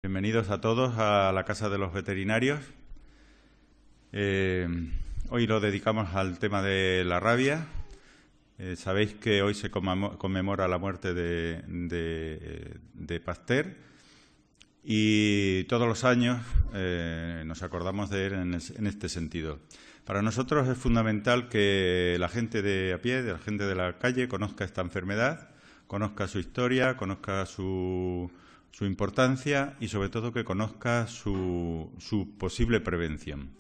Bienvenidos a todos a la Casa de los Veterinarios. Hoy lo dedicamos al tema de la rabia. Sabéis que hoy se conmemora la muerte de Pasteur y todos los años nos acordamos de él en este sentido. Para nosotros es fundamental que la gente de a pie, de la gente de la calle, conozca esta enfermedad, conozca su historia, conozca su importancia y, sobre todo, que conozca su posible prevención.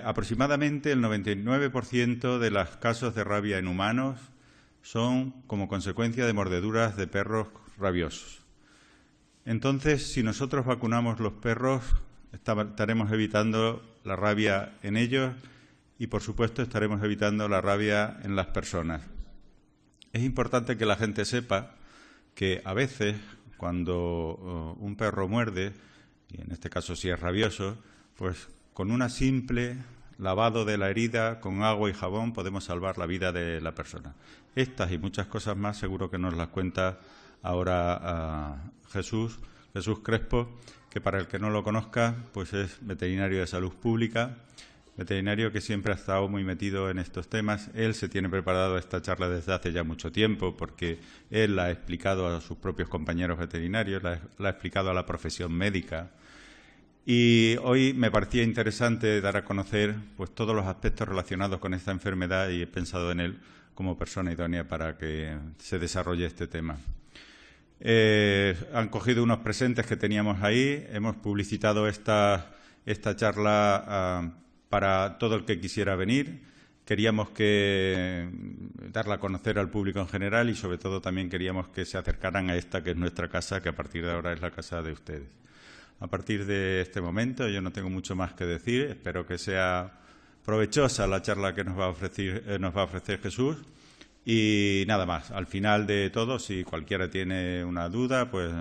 Aproximadamente el 99% de los casos de rabia en humanos son como consecuencia de mordeduras de perros rabiosos. Entonces, si nosotros vacunamos los perros, estaremos evitando la rabia en ellos y, por supuesto, estaremos evitando la rabia en las personas. Es importante que la gente sepa que a veces, cuando un perro muerde, y en este caso si es rabioso, pues con un simple lavado de la herida con agua y jabón podemos salvar la vida de la persona. Estas y muchas cosas más seguro que nos las cuenta ahora Jesús Crespo, que para el que no lo conozca, pues es veterinario de salud pública, veterinario que siempre ha estado muy metido en estos temas. Él se tiene preparado esta charla desde hace ya mucho tiempo porque él la ha explicado a sus propios compañeros veterinarios, la ha explicado a la profesión médica. Y hoy me parecía interesante dar a conocer pues todos los aspectos relacionados con esta enfermedad y he pensado en él como persona idónea para que se desarrolle este tema. Han cogido unos presentes que teníamos ahí, hemos publicitado esta charla para todo el que quisiera venir. Queríamos darla a conocer al público en general y, sobre todo, también queríamos que se acercaran a esta que es nuestra casa, que a partir de ahora es la casa de ustedes. A partir de este momento yo no tengo mucho más que decir. Espero que sea provechosa la charla que nos va a ofrecer Jesús. Y nada más, al final de todo, si cualquiera tiene una duda, pues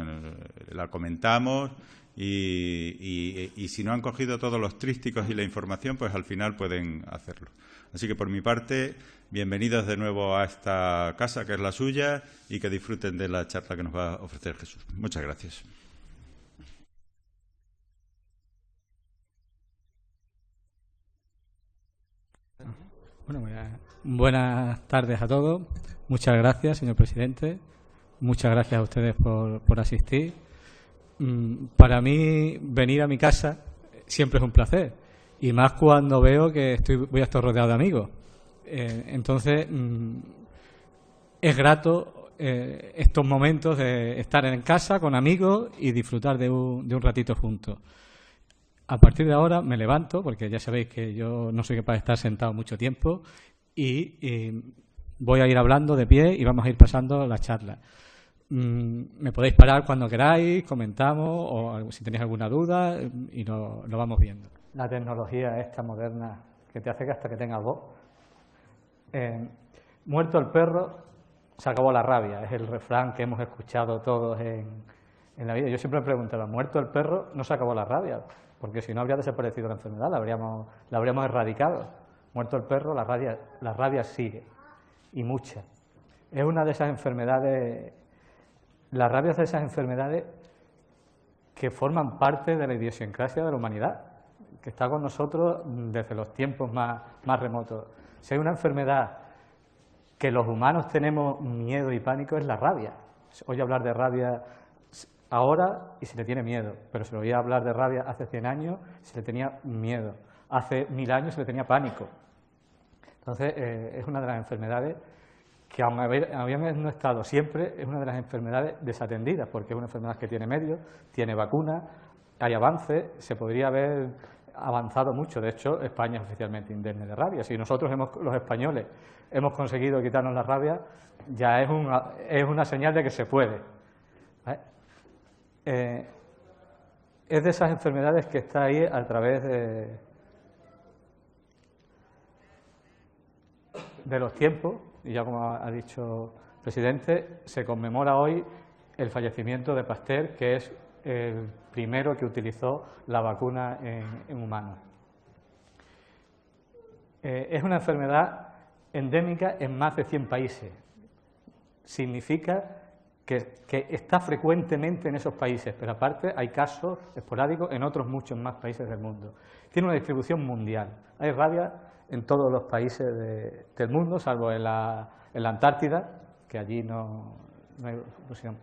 la comentamos y si no han cogido todos los trísticos y la información, pues al final pueden hacerlo. Así que por mi parte, bienvenidos de nuevo a esta casa que es la suya y que disfruten de la charla que nos va a ofrecer Jesús. Muchas gracias. Bueno, buenas tardes a todos. Muchas gracias, señor presidente. Muchas gracias a ustedes por asistir. Para mí, venir a mi casa siempre es un placer. Y más cuando veo que voy a estar rodeado de amigos. Entonces, es grato estos momentos de estar en casa con amigos y disfrutar de un ratito juntos. A partir de ahora me levanto, porque ya sabéis que yo no soy capaz de estar sentado mucho tiempo, y voy a ir hablando de pie y vamos a ir pasando la charla. Me podéis parar cuando queráis, comentamos, o si tenéis alguna duda, y lo vamos viendo. La tecnología esta moderna que te hace que hasta que tengas voz. Muerto el perro, se acabó la rabia. Es el refrán que hemos escuchado todos en la vida. Yo siempre me preguntaba, muerto el perro, no se acabó la rabia, porque si no habría desaparecido la enfermedad, la habríamos erradicado. Muerto el perro, la rabia sigue, y mucha. Es una de esas enfermedades, la rabia es de esas enfermedades que forman parte de la idiosincrasia de la humanidad, que está con nosotros desde los tiempos más remotos. Si hay una enfermedad que los humanos tenemos miedo y pánico, es la rabia. Se oye hablar de rabia ahora y se le tiene miedo, pero se le oía hablar de rabia hace 100 años y se le tenía miedo. Hace 1000 años se le tenía pánico. Entonces, es una de las enfermedades que, aun habiendo no estado siempre, es una de las enfermedades desatendidas, porque es una enfermedad que tiene medios, tiene vacunas, hay avances, se podría haber avanzado mucho. De hecho, España es oficialmente indemne de rabia. Si nosotros, los españoles, hemos conseguido quitarnos la rabia, ya es una señal de que se puede. Es de esas enfermedades que está ahí a través de los tiempos, y ya como ha dicho el presidente, se conmemora hoy el fallecimiento de Pasteur, que es el primero que utilizó la vacuna en humanos. Es una enfermedad endémica en más de 100 países. Significa que está frecuentemente en esos países, pero aparte hay casos esporádicos en otros muchos más países del mundo. Tiene una distribución mundial. Hay rabia en todos los países del mundo, salvo en la Antártida, que allí no hay difusión.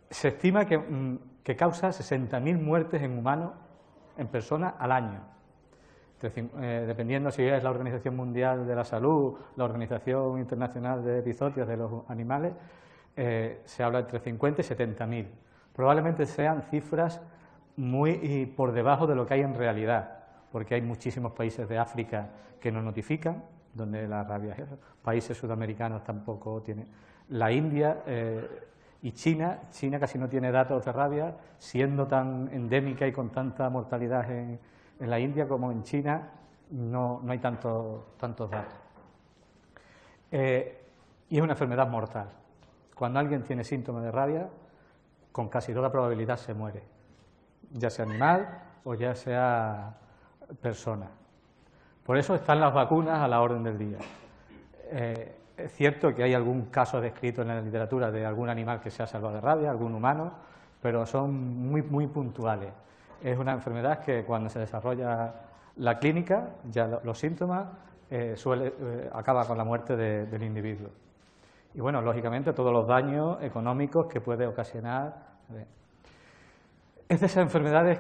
Se estima que causa 60.000 muertes en humanos, en personas, al año. Dependiendo si es la Organización Mundial de la Salud, la Organización Internacional de Epizootios de los Animales, se habla entre 50 y 70.000. Probablemente sean cifras muy por debajo de lo que hay en realidad, porque hay muchísimos países de África que no notifican, donde la rabia es eso. Países sudamericanos tampoco tienen. La India y China casi no tiene datos de rabia, siendo tan endémica y con tanta mortalidad en la India como en China, no hay tantos datos. Y es una enfermedad mortal. Cuando alguien tiene síntomas de rabia, con casi toda probabilidad se muere, ya sea animal o ya sea persona. Por eso están las vacunas a la orden del día. Es cierto que hay algún caso descrito en la literatura de algún animal que se ha salvado de rabia, algún humano, pero son muy puntuales. Es una enfermedad que cuando se desarrolla la clínica, ya los síntomas, acaba con la muerte del individuo. Y bueno, lógicamente todos los daños económicos que puede ocasionar. Es de esas enfermedades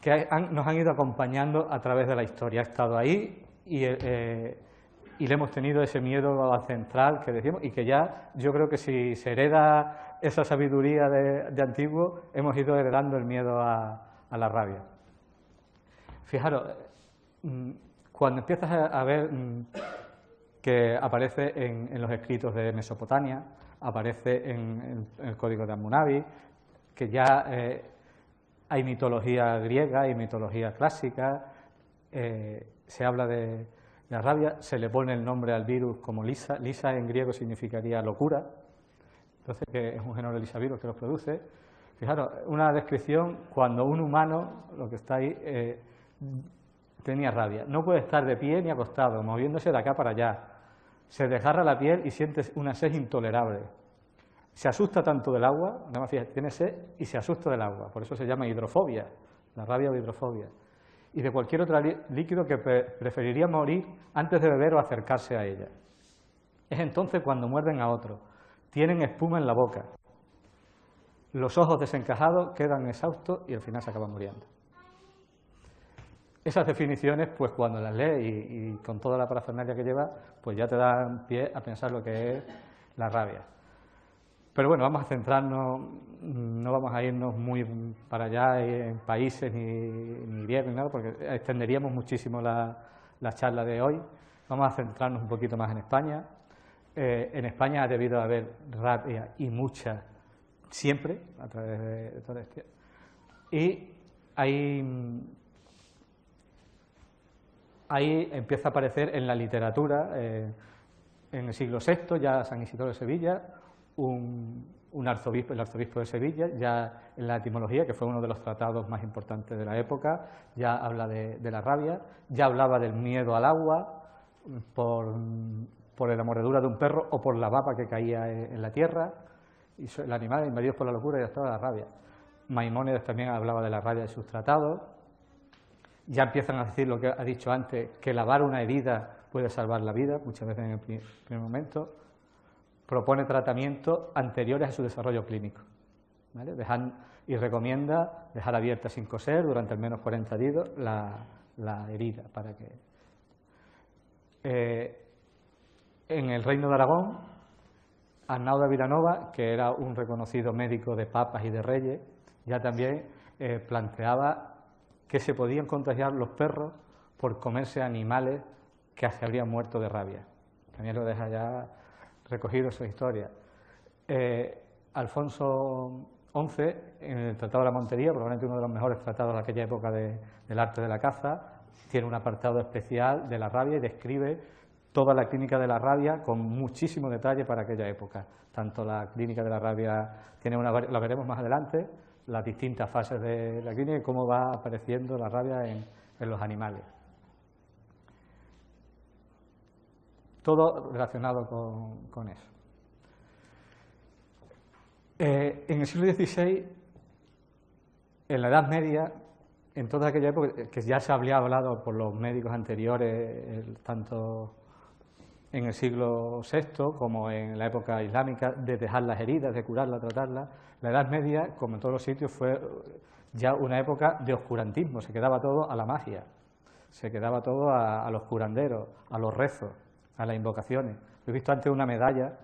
que nos han ido acompañando a través de la historia. Ha estado ahí y le hemos tenido ese miedo ancestral que decimos, y que ya yo creo que si se hereda esa sabiduría de antiguo, hemos ido heredando el miedo a la rabia. Fijaros, cuando empiezas a ver que aparece en los escritos de Mesopotamia, aparece en el Código de Hammurabi, que ya hay mitología griega y mitología clásica, se habla de la rabia, se le pone el nombre al virus como lisa. Lisa en griego significaría locura, entonces que es un género de lisavirus que los produce. Fijaros, una descripción cuando un humano, lo que está ahí, tenía rabia. No puede estar de pie ni acostado, moviéndose de acá para allá. Se desgarra la piel y sientes una sed intolerable. Se asusta tanto del agua, nada más fíjate, tiene sed y se asusta del agua, por eso se llama hidrofobia, la rabia o hidrofobia. Y de cualquier otro líquido que preferiría morir antes de beber o acercarse a ella. Es entonces cuando muerden a otro, tienen espuma en la boca, los ojos desencajados, quedan exhaustos y al final se acaban muriendo. Esas definiciones, pues cuando las lees y con toda la parafernalia que lleva, pues ya te dan pie a pensar lo que es la rabia. Pero bueno, vamos a centrarnos, no vamos a irnos muy para allá en países ni griegos ni nada, porque extenderíamos muchísimo la charla de hoy. Vamos a centrarnos un poquito más en España. En España ha debido haber rabia y mucha siempre, a través de todo esto. Y ahí empieza a aparecer en la literatura, en el siglo VI, ya San Isidoro de Sevilla, un arzobispo, el arzobispo de Sevilla, ya en la etimología, que fue uno de los tratados más importantes de la época, ya habla de la rabia, ya hablaba del miedo al agua por la mordedura de un perro o por la baba que caía en la tierra, y el animal invadidos por la locura, ya estaba la rabia. Maimónides también hablaba de la rabia de sus tratados. Ya empiezan a decir lo que ha dicho antes, que lavar una herida puede salvar la vida, muchas veces en el primer momento. Propone tratamientos anteriores a su desarrollo clínico, ¿vale? Y recomienda dejar abierta sin coser durante al menos 40 días la herida, para que... en el Reino de Aragón, Arnau de Vilanova, que era un reconocido médico de papas y de reyes, ya también planteaba que se podían contagiar los perros por comerse animales que se habrían muerto de rabia. También lo deja ya recogido su historia. Alfonso XI, en el Tratado de la Montería, probablemente uno de los mejores tratados de aquella época del arte de la caza, tiene un apartado especial de la rabia y describe toda la clínica de la rabia con muchísimo detalle para aquella época. Tanto la clínica de la rabia, la veremos más adelante, las distintas fases de la clínica y cómo va apareciendo la rabia en los animales. Todo relacionado con eso. En el siglo XVI, en la Edad Media, en toda aquella época, que ya se había hablado por los médicos anteriores, tanto en el siglo VI como en la época islámica, de dejar las heridas, de curarlas, tratarlas, la Edad Media, como en todos los sitios, fue ya una época de oscurantismo, se quedaba todo a la magia, se quedaba todo a los curanderos, a los rezos, a las invocaciones. He visto antes una medalla,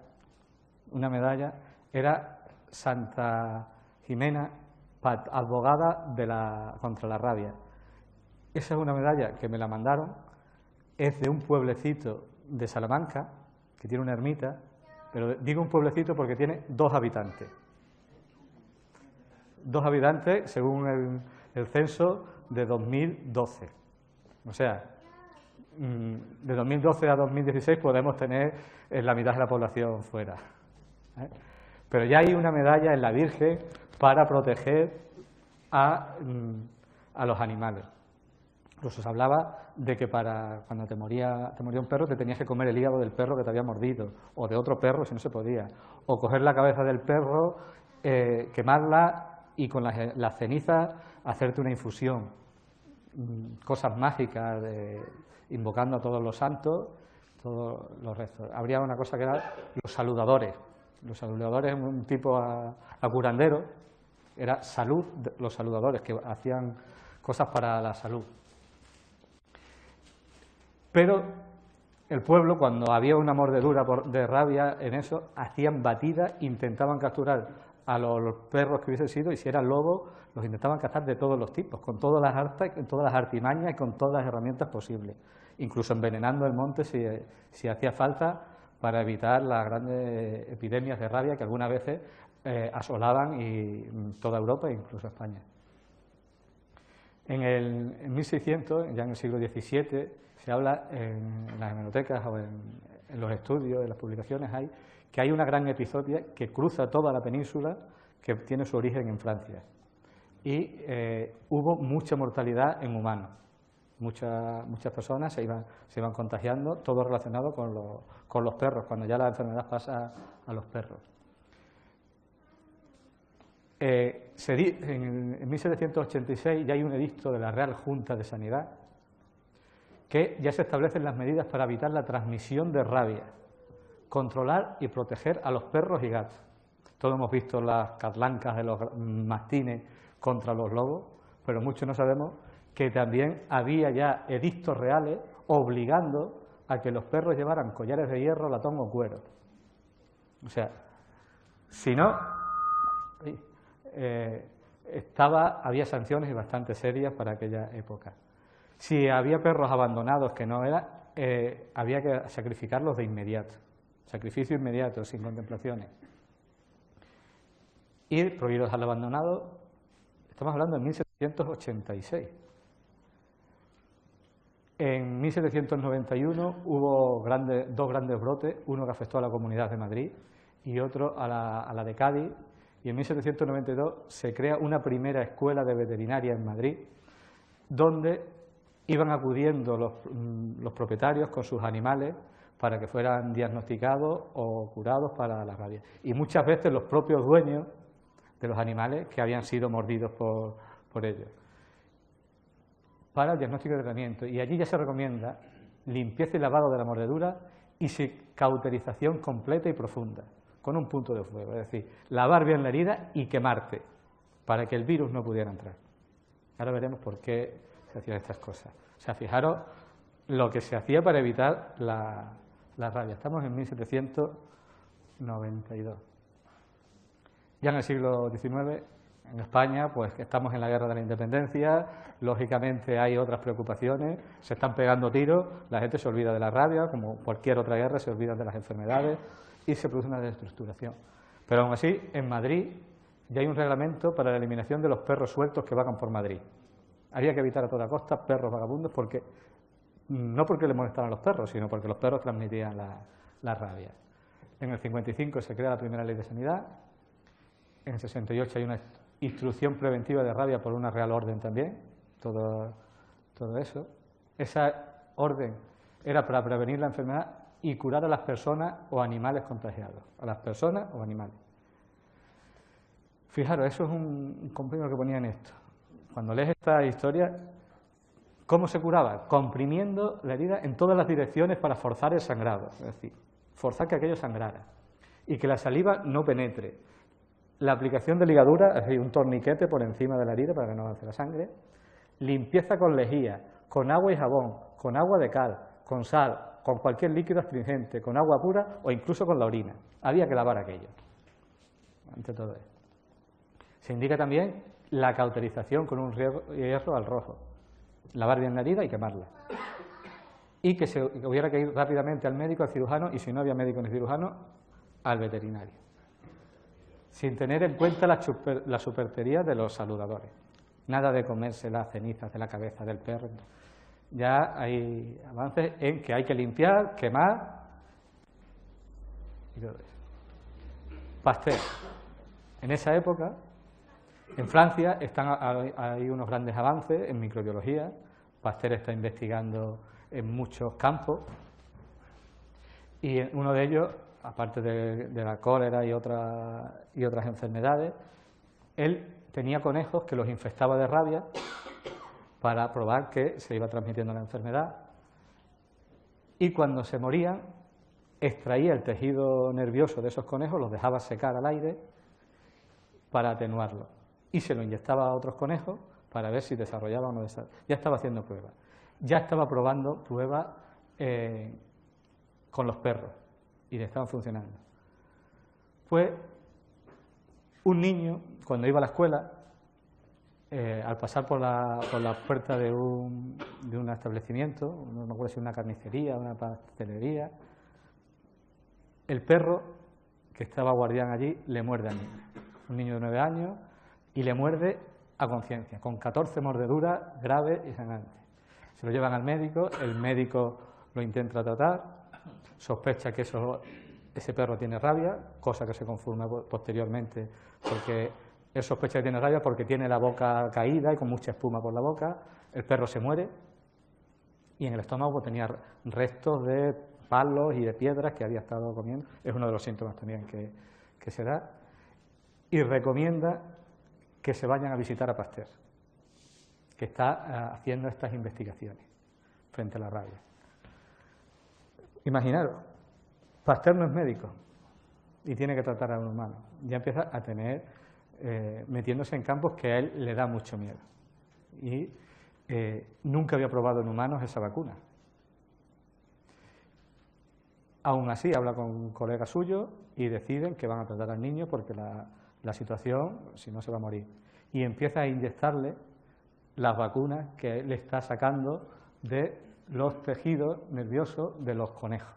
era Santa Jimena, abogada contra la rabia. Esa es una medalla que me la mandaron, es de un pueblecito de Salamanca, que tiene una ermita, pero digo un pueblecito porque tiene 2 habitantes. 2 habitantes según el censo de 2012. O sea, de 2012 a 2016 podemos tener la mitad de la población fuera. Pero ya hay una medalla en la Virgen para proteger a los animales. Incluso se hablaba de que cuando te moría un perro te tenías que comer el hígado del perro que te había mordido, o de otro perro si no se podía, o coger la cabeza del perro, quemarla y con las cenizas hacerte una infusión. Cosas mágicas, invocando a todos los santos, todos los rezos. Habría una cosa que eran los saludadores. Los saludadores, un tipo a curandero, era salud, los saludadores, que hacían cosas para la salud. Pero el pueblo, cuando había una mordedura de rabia en eso, hacían batidas, intentaban capturar a los perros que hubiesen sido, y si eran lobos, los intentaban cazar de todos los tipos, con todas las artimañas y con todas las herramientas posibles, incluso envenenando el monte si hacía falta, para evitar las grandes epidemias de rabia que algunas veces asolaban toda Europa e incluso España. En 1600, ya en el siglo XVII, se habla en las hemerotecas o en los estudios, en las publicaciones, que hay una gran epizodia que cruza toda la península, que tiene su origen en Francia. Y hubo mucha mortalidad en humanos. Muchas personas se iban contagiando, todo relacionado con los perros, cuando ya la enfermedad pasa a los perros. En 1786 ya hay un edicto de la Real Junta de Sanidad que ya se establecen las medidas para evitar la transmisión de rabia, controlar y proteger a los perros y gatos. Todos hemos visto las catlancas de los mastines contra los lobos, pero muchos no sabemos que también había ya edictos reales obligando a que los perros llevaran collares de hierro, latón o cuero. O sea, si no, había sanciones bastante serias para aquella época. Si había perros abandonados que no era, había que sacrificarlos de inmediato, sacrificio inmediato, sin contemplaciones. Y prohibidos al abandonado, estamos hablando de 1786. En 1791 hubo dos grandes brotes, uno que afectó a la Comunidad de Madrid y otro a la de Cádiz, y en 1792 se crea una primera escuela de veterinaria en Madrid, donde iban acudiendo los propietarios con sus animales para que fueran diagnosticados o curados para la rabia. Y muchas veces los propios dueños de los animales que habían sido mordidos por ellos, para el diagnóstico y tratamiento. Y allí ya se recomienda limpieza y lavado de la mordedura y cauterización completa y profunda, con un punto de fuego, es decir, lavar bien la herida y quemarte, para que el virus no pudiera entrar. Ahora veremos por qué se hacían estas cosas. O sea, fijaros lo que se hacía para evitar la rabia. Estamos en 1792. Ya en el siglo XIX, en España, pues estamos en la guerra de la independencia, lógicamente hay otras preocupaciones, se están pegando tiros, la gente se olvida de la rabia, como cualquier otra guerra se olvida de las enfermedades y se produce una desestructuración. Pero aún así, en Madrid ya hay un reglamento para la eliminación de los perros sueltos que vagan por Madrid. Había que evitar a toda costa perros vagabundos, no porque le molestaran los perros, sino porque los perros transmitían la rabia. En el 55 se crea la primera ley de sanidad, en el 68 hay una instrucción preventiva de rabia por una real orden también, todo eso. Esa orden era para prevenir la enfermedad y curar a las personas o animales contagiados, a las personas o animales. Fijaros, eso es un compañero que ponía en esto. Cuando lees esta historia, ¿cómo se curaba? Comprimiendo la herida en todas las direcciones para forzar el sangrado, es decir, forzar que aquello sangrara y que la saliva no penetre. La aplicación de ligadura, es decir, un torniquete por encima de la herida para que no avance la sangre. Limpieza con lejía, con agua y jabón, con agua de cal, con sal, con cualquier líquido astringente, con agua pura o incluso con la orina. Había que lavar aquello, ante todo eso. Se indica también la cauterización con un hierro al rojo. Lavar bien la herida y quemarla. Y que hubiera que ir rápidamente al médico, al cirujano, y si no había médico ni cirujano, al veterinario. Sin tener en cuenta la superchería de los saludadores. Nada de comerse las cenizas de la cabeza del perro. Ya hay avances en que hay que limpiar, quemar y todo eso. Pasteur. En esa época, en Francia, hay unos grandes avances en microbiología. Pasteur está investigando en muchos campos y en uno de ellos, aparte de la cólera y otras enfermedades, él tenía conejos que los infectaba de rabia para probar que se iba transmitiendo la enfermedad, y cuando se morían extraía el tejido nervioso de esos conejos, los dejaba secar al aire para atenuarlo y se lo inyectaba a otros conejos para ver si desarrollaba o no desarrollaba. Ya estaba haciendo pruebas, ya estaba probando pruebas con los perros y le estaban funcionando. Pues un niño, cuando iba a la escuela, al pasar por la puerta de un establecimiento, no me acuerdo si una carnicería, una pastelería, el perro que estaba guardián allí le muerde al niño, un niño de 9 años, y le muerde a conciencia, con 14 mordeduras graves y sangrantes. Se lo llevan al médico, el médico lo intenta tratar, sospecha que ese perro tiene rabia, cosa que se confirma posteriormente, porque él sospecha que tiene rabia porque tiene la boca caída y con mucha espuma por la boca. El perro se muere y en el estómago tenía restos de palos y de piedras que había estado comiendo. Es uno de los síntomas también que se da. Y recomienda que se vayan a visitar a Pasteur, que está haciendo estas investigaciones frente a la rabia. Imaginaros, Pasteur no es médico y tiene que tratar a un humano. Ya empieza a tener, metiéndose en campos que a él le da mucho miedo. Y nunca había probado en humanos esa vacuna. Aún así, habla con un colega suyo y deciden que van a tratar al niño porque la situación, si no, se va a morir. Y empieza a inyectarle las vacunas que le está sacando de los tejidos nerviosos de los conejos.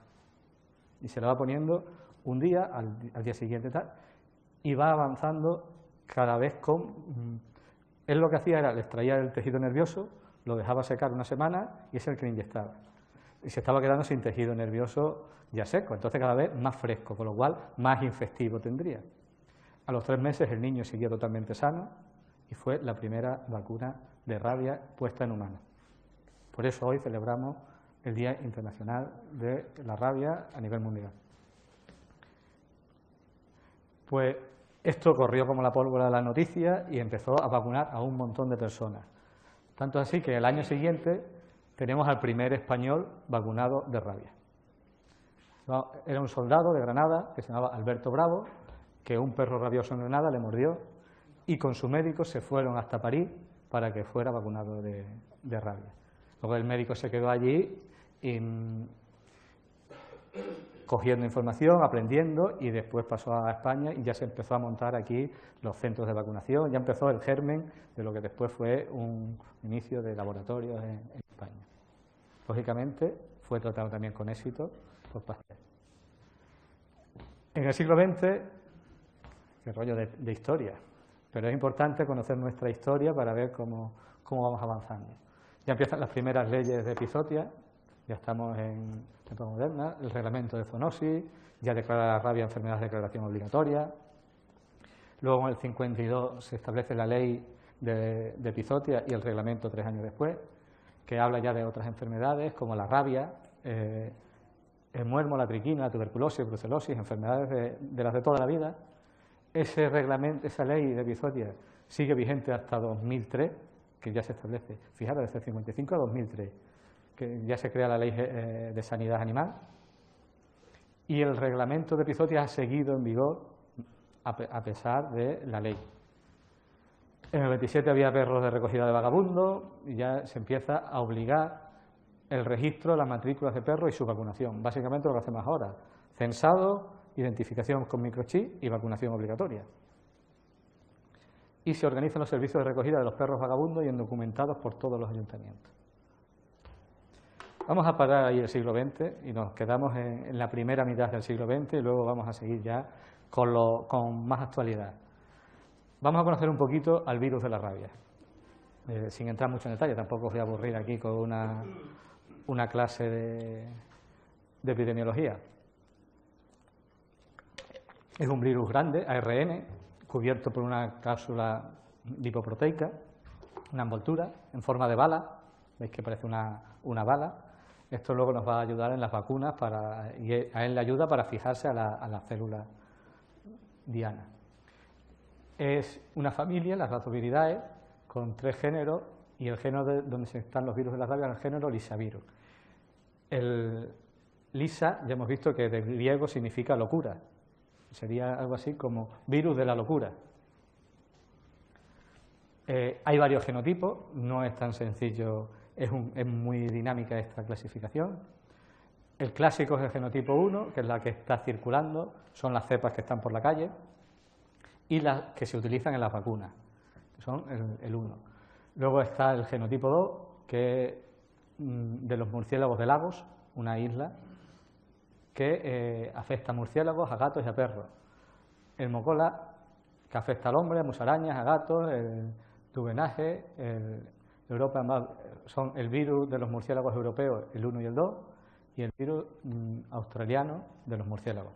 Y se lo va poniendo un día, al día siguiente tal, y va avanzando cada vez con... Él lo que hacía era, le extraía el tejido nervioso, lo dejaba secar una semana y es el que le inyectaba. Y se estaba quedando sin tejido nervioso ya seco, entonces cada vez más fresco, con lo cual más infectivo tendría. A los 3 meses el niño siguió totalmente sano y fue la primera vacuna de rabia puesta en humanos. Por eso hoy celebramos el Día Internacional de la Rabia a nivel mundial. Pues esto corrió como la pólvora de la noticia y empezó a vacunar a un montón de personas. Tanto así que el año siguiente tenemos al primer español vacunado de rabia. Era un soldado de Granada que se llamaba Alberto Bravo, que un perro rabioso en Granada le mordió y con su médico se fueron hasta París para que fuera vacunado de rabia. Luego el médico se quedó allí cogiendo información, aprendiendo, y después pasó a España y ya se empezó a montar aquí los centros de vacunación, ya empezó el germen de lo que después fue un inicio de laboratorios en España. Lógicamente fue tratado también con éxito por Pasteur. En el siglo XX, qué rollo de historia, pero es importante conocer nuestra historia para ver cómo vamos avanzando. Ya empiezan las primeras leyes de epizotia, ya estamos en época moderna, el reglamento de zoonosis, ya declara la rabia enfermedad de declaración obligatoria. Luego en el 52 se establece la ley de epizotia y el reglamento 3 años después, que habla ya de otras enfermedades como la rabia, el muermo, la triquina, la tuberculosis, brucelosis, enfermedades de las de toda la vida. ese reglamento, esa ley de epizootía sigue vigente hasta 2003, que ya se establece, fijaros, desde el 55 a 2003, que ya se crea la ley de sanidad animal, y el reglamento de epizootía ha seguido en vigor a pesar de la ley. En el 27 había perros de recogida de vagabundos y ya se empieza a obligar el registro, las matrículas de perros y su vacunación. Básicamente lo que hacemos ahora, censado, identificación con microchip y vacunación obligatoria. Y se organizan los servicios de recogida de los perros vagabundos y indocumentados por todos los ayuntamientos. Vamos a parar ahí el siglo XX y nos quedamos en la primera mitad del siglo XX y luego vamos a seguir ya con más actualidad. Vamos a conocer un poquito al virus de la rabia, sin entrar mucho en detalle, tampoco os voy a aburrir aquí con una clase de epidemiología. Es un virus grande, ARN, cubierto por una cápsula lipoproteica, una envoltura en forma de bala, veis que parece una bala. Esto luego nos va a ayudar en las vacunas y a él le ayuda para fijarse a la célula diana. Es una familia, las Rhabdoviridae, con 3 géneros y el género donde están los virus de la rabia es el género Lisavirus. El Lisa, ya hemos visto que de griego significa locura, sería algo así como virus de la locura. Hay varios genotipos, no es tan sencillo, es muy dinámica esta clasificación. El clásico es el genotipo 1, que es la que está circulando, son las cepas que están por la calle, y las que se utilizan en las vacunas, que son el 1. Luego está el genotipo 2, que es de los murciélagos de Lagos, una isla, que afecta a murciélagos, a gatos y a perros. El mocola, que afecta al hombre, a musarañas, a gatos, el duvenaje, son el virus de los murciélagos europeos, el 1 y el 2, y el virus australiano de los murciélagos.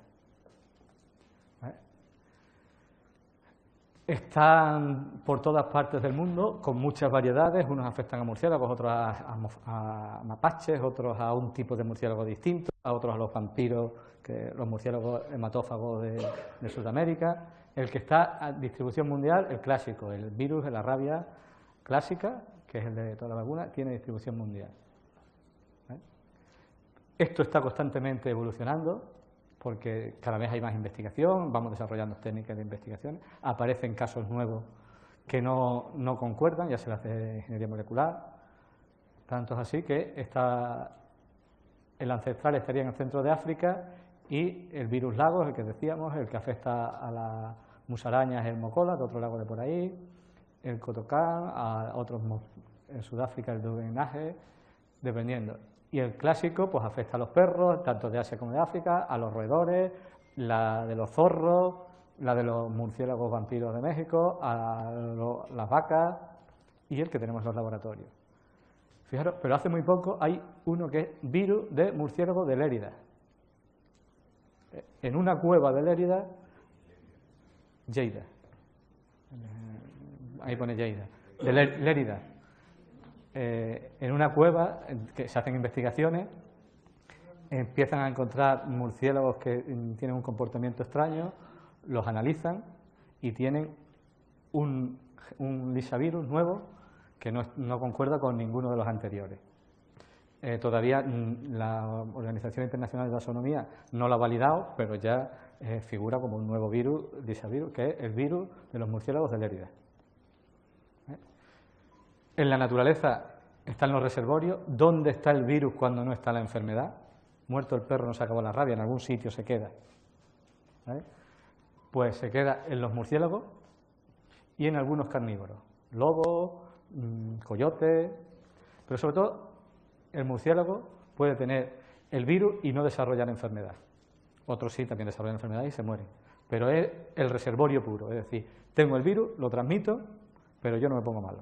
Están por todas partes del mundo, con muchas variedades, unos afectan a murciélagos, otros a mapaches, otros a un tipo de murciélago distinto, a otros a los vampiros, los murciélagos hematófagos de Sudamérica. El que está a distribución mundial, el clásico, el virus de la rabia clásica, que es el de toda la vacuna, tiene distribución mundial. Esto está constantemente evolucionando, porque cada vez hay más investigación, vamos desarrollando técnicas de investigación, aparecen casos nuevos que no concuerdan, ya se le hace ingeniería molecular, tanto es así que el ancestral estaría en el centro de África y el virus Lagos, el que decíamos, el que afecta a las musarañas, el mocola, de otro lago de por ahí, el cotocán, a otros en Sudáfrica el duvenaje, dependiendo. Y el clásico pues afecta a los perros, tanto de Asia como de África, a los roedores, la de los zorros, la de los murciélagos vampiros de México, a las vacas y el que tenemos en los laboratorios. Fijaros, pero hace muy poco hay uno que es virus de murciélago de Lérida. En una cueva de Lérida, Lleida. Ahí pone Lleida. De Lérida. En una cueva que se hacen investigaciones, empiezan a encontrar murciélagos que tienen un comportamiento extraño, los analizan y tienen un lisavirus nuevo que no concuerda con ninguno de los anteriores. Todavía la Organización Internacional de la Taxonomía no lo ha validado, pero ya figura como un nuevo virus, lisavirus, que es el virus de los murciélagos de Lérida. En la naturaleza están los reservorios. ¿Dónde está el virus cuando no está la enfermedad? Muerto el perro no se acabó la rabia, en algún sitio se queda. ¿Vale? Pues se queda en los murciélagos y en algunos carnívoros, lobos, coyotes, pero sobre todo el murciélago puede tener el virus y no desarrollar enfermedad. Otros sí también desarrollan enfermedad y se mueren, pero es el reservorio puro, es decir, tengo el virus, lo transmito, pero yo no me pongo malo.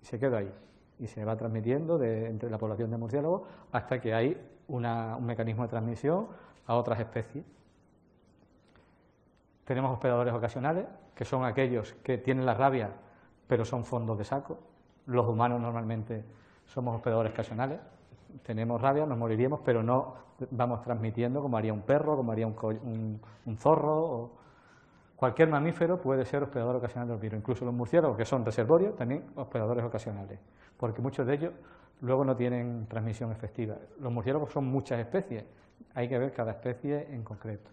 Y se queda ahí, y se va transmitiendo entre la población de murciélagos hasta que hay un mecanismo de transmisión a otras especies. Tenemos hospedadores ocasionales, que son aquellos que tienen la rabia, pero son fondos de saco. Los humanos normalmente somos hospedadores ocasionales, tenemos rabia, nos moriríamos, pero no vamos transmitiendo como haría un perro, como haría un zorro. Cualquier mamífero puede ser hospedador ocasional del virus, incluso los murciélagos, que son reservorios, también hospedadores ocasionales, porque muchos de ellos luego no tienen transmisión efectiva. Los murciélagos son muchas especies, hay que ver cada especie en concreto.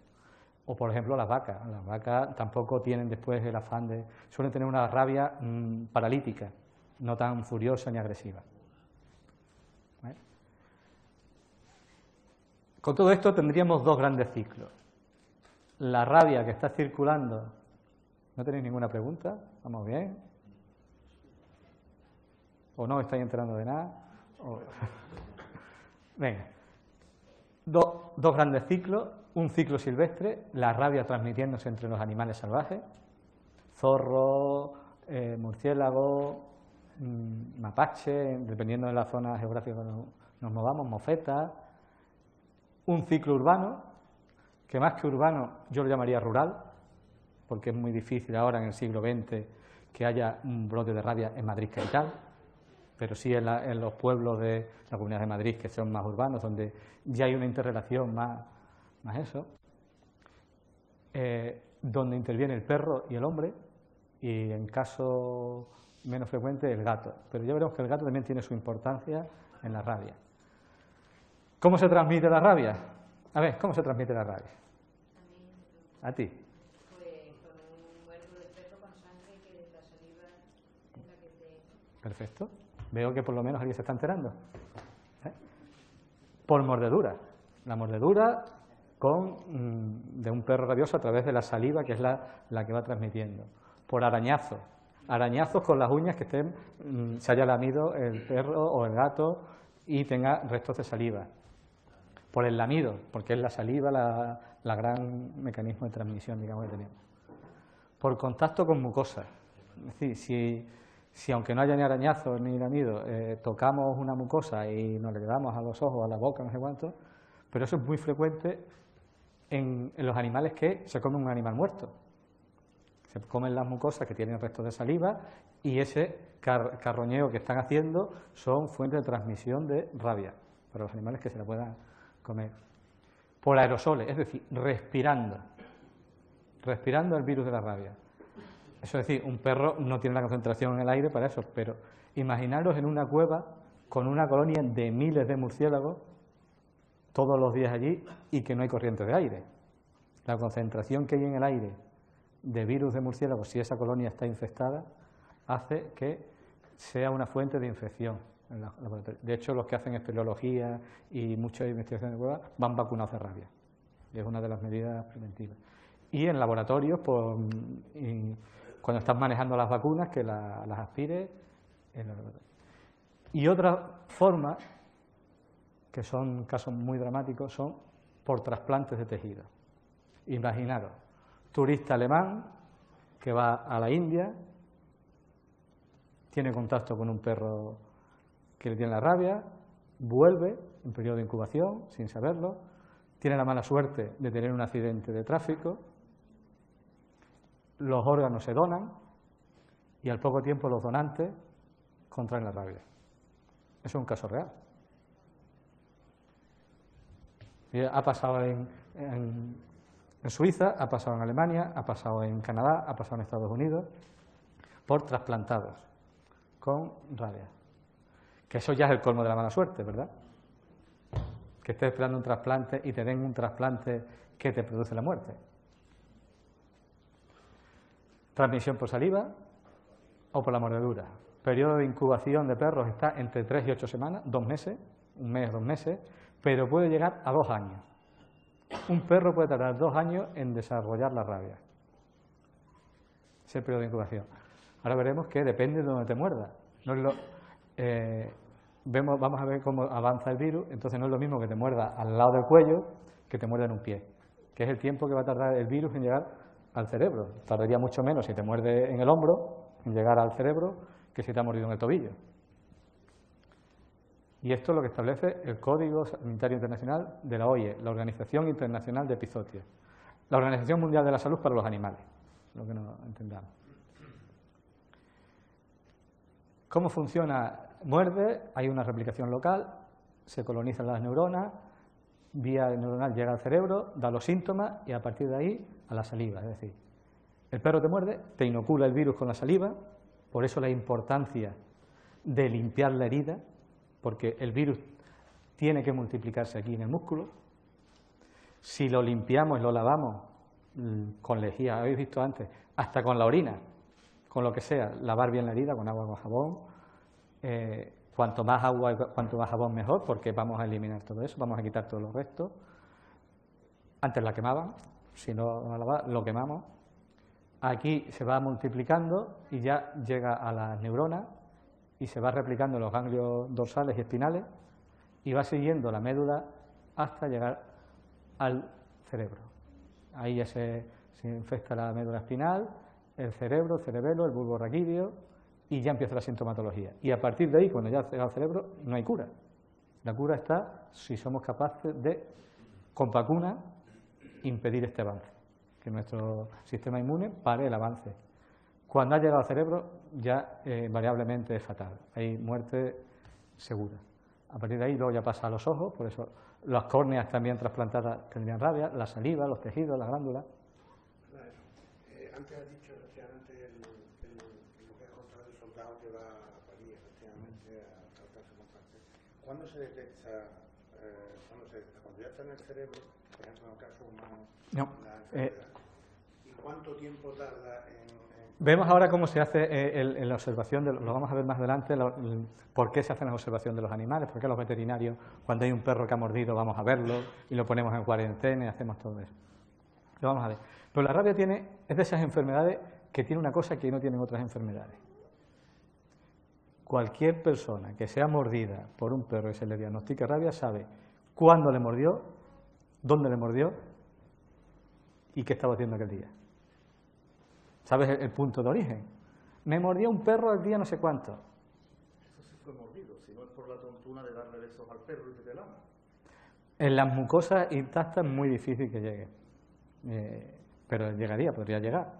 O, por ejemplo, las vacas tampoco tienen después el afán de... suelen tener una rabia paralítica, no tan furiosa ni agresiva. ¿Vale? Con todo esto tendríamos dos grandes ciclos. La rabia que está circulando... ¿No tenéis ninguna pregunta? ¿Vamos bien? ¿O no estáis enterando de nada? Venga. Dos grandes ciclos. Un ciclo silvestre, la rabia transmitiéndose entre los animales salvajes, zorro, murciélago, mapache, dependiendo de la zona geográfica que nos movamos, mofeta. Un ciclo urbano, que más que urbano yo lo llamaría rural, porque es muy difícil ahora en el siglo XX que haya un brote de rabia en Madrid capital, pero sí en los pueblos de la Comunidad de Madrid, que son más urbanos, donde ya hay una interrelación más eso, donde interviene el perro y el hombre, y en caso menos frecuente el gato. Pero ya veremos que el gato también tiene su importancia en la rabia. ¿Cómo se transmite la rabia? A ver, ¿cómo se transmite la rabia? ¿A ti? Pues con un muerto de perro con sangre que la saliva es la que te... Perfecto. Veo que por lo menos alguien se está enterando. Por mordedura. La mordedura de un perro rabioso a través de la saliva, que es la que va transmitiendo. Por arañazos. Arañazos con las uñas que se haya lamido el perro o el gato y tenga restos de saliva. Por el lamido, porque es la saliva la gran mecanismo de transmisión, digamos, que tenemos. Por contacto con mucosas. Es decir, si aunque no haya ni arañazos ni lamido, tocamos una mucosa y nos le damos a los ojos, a la boca, no sé cuánto, pero eso es muy frecuente en los animales que se comen un animal muerto. Se comen las mucosas que tienen restos de saliva y ese carroñeo que están haciendo son fuentes de transmisión de rabia para los animales que se la puedan comer. Por aerosoles, es decir, respirando el virus de la rabia. Eso es decir, un perro no tiene la concentración en el aire para eso, pero imaginaros en una cueva con una colonia de miles de murciélagos todos los días allí y que no hay corriente de aire. La concentración que hay en el aire de virus de murciélagos, si esa colonia está infectada, hace que sea una fuente de infección en la laboratorio. De hecho, los que hacen espeleología y muchas investigaciones de cuevas van vacunados de rabia. Y es una de las medidas preventivas. Y en laboratorios, pues, cuando estás manejando las vacunas, que las aspires en el laboratorio. Y otra forma, que son casos muy dramáticos, son por trasplantes de tejido. Imaginaros, turista alemán que va a la India, tiene contacto con un perro que le tiene la rabia, vuelve en periodo de incubación, sin saberlo, tiene la mala suerte de tener un accidente de tráfico, los órganos se donan y al poco tiempo los donantes contraen la rabia. Eso es un caso real. Ha pasado en Suiza, ha pasado en Alemania, ha pasado en Canadá, ha pasado en Estados Unidos, por trasplantados con rabia. Que eso ya es el colmo de la mala suerte, ¿verdad? Que estés esperando un trasplante y te den un trasplante que te produce la muerte. Transmisión por saliva o por la mordedura. Periodo de incubación de perros está entre 3 y 8 semanas, 2 meses, 1 mes, 2 meses, pero puede llegar a 2 años. Un perro puede tardar 2 años en desarrollar la rabia. Es el periodo de incubación. Ahora veremos que depende de donde te muerda. No es vamos a ver cómo avanza el virus, entonces no es lo mismo que te muerda al lado del cuello que te muerda en un pie, que es el tiempo que va a tardar el virus en llegar al cerebro. Tardaría mucho menos si te muerde en el hombro, en llegar al cerebro, que si te ha mordido en el tobillo. Y esto es lo que establece el Código Sanitario Internacional de la OIE, la Organización Internacional de Epizootios, la Organización Mundial de la Salud para los Animales, lo que no entendamos. ¿Cómo funciona? Muerde, hay una replicación local, se colonizan las neuronas, vía neuronal llega al cerebro, da los síntomas y a partir de ahí a la saliva. Es decir, El perro te muerde, te inocula el virus con la saliva, por eso la importancia de limpiar la herida, porque el virus tiene que multiplicarse aquí en el músculo. Si lo limpiamos y lo lavamos con lejía, habéis visto antes, hasta con la orina, con lo que sea, lavar bien la herida con agua, con jabón. Cuanto más agua y cuanto más jabón mejor, porque vamos a eliminar todo eso, vamos a quitar todos los restos. Antes la quemaban, si no lo quemamos. Aquí se va multiplicando y ya llega a las neuronas y se va replicando en los ganglios dorsales y espinales y va siguiendo la médula hasta llegar al cerebro. Ahí ya se infecta la médula espinal, el cerebro, el cerebelo, el bulbo raquídeo y ya empieza la sintomatología. Y a partir de ahí, cuando ya llega al cerebro, no hay cura. La cura está si somos capaces de, con vacuna, impedir este avance, que nuestro sistema inmune pare el avance. Cuando ha llegado al cerebro, ya variablemente es fatal, hay muerte segura. A partir de ahí luego ya pasa a los ojos, por eso las córneas también trasplantadas tendrían rabia, la saliva, los tejidos, las glándulas. Antes has dicho, efectivamente, lo que has contado del soldado que va a París, efectivamente, a tratarse con parte. ¿Cuándo se detecta? Cuando ya está en el cerebro, por ejemplo, en el caso humano, No, la enfermedad. ¿Y cuánto tiempo tarda en...? Vemos ahora cómo se hace en la observación, lo vamos a ver más adelante, por qué se hace la observación de los animales, por qué los veterinarios, cuando hay un perro que ha mordido, vamos a verlo y lo ponemos en cuarentena y hacemos todo eso. Lo vamos a ver. Pero la rabia es de esas enfermedades que tiene una cosa que no tienen otras enfermedades. Cualquier persona que sea mordida por un perro y se le diagnostique rabia sabe cuándo le mordió, dónde le mordió y qué estaba haciendo aquel día. ¿Sabes el punto de origen? Me mordió un perro el día no sé cuánto. Eso sí fue mordido, si no es por la tontuna de darle besos al perro y que te lama. En las mucosas intactas es muy difícil que llegue. Pero llegaría, podría llegar.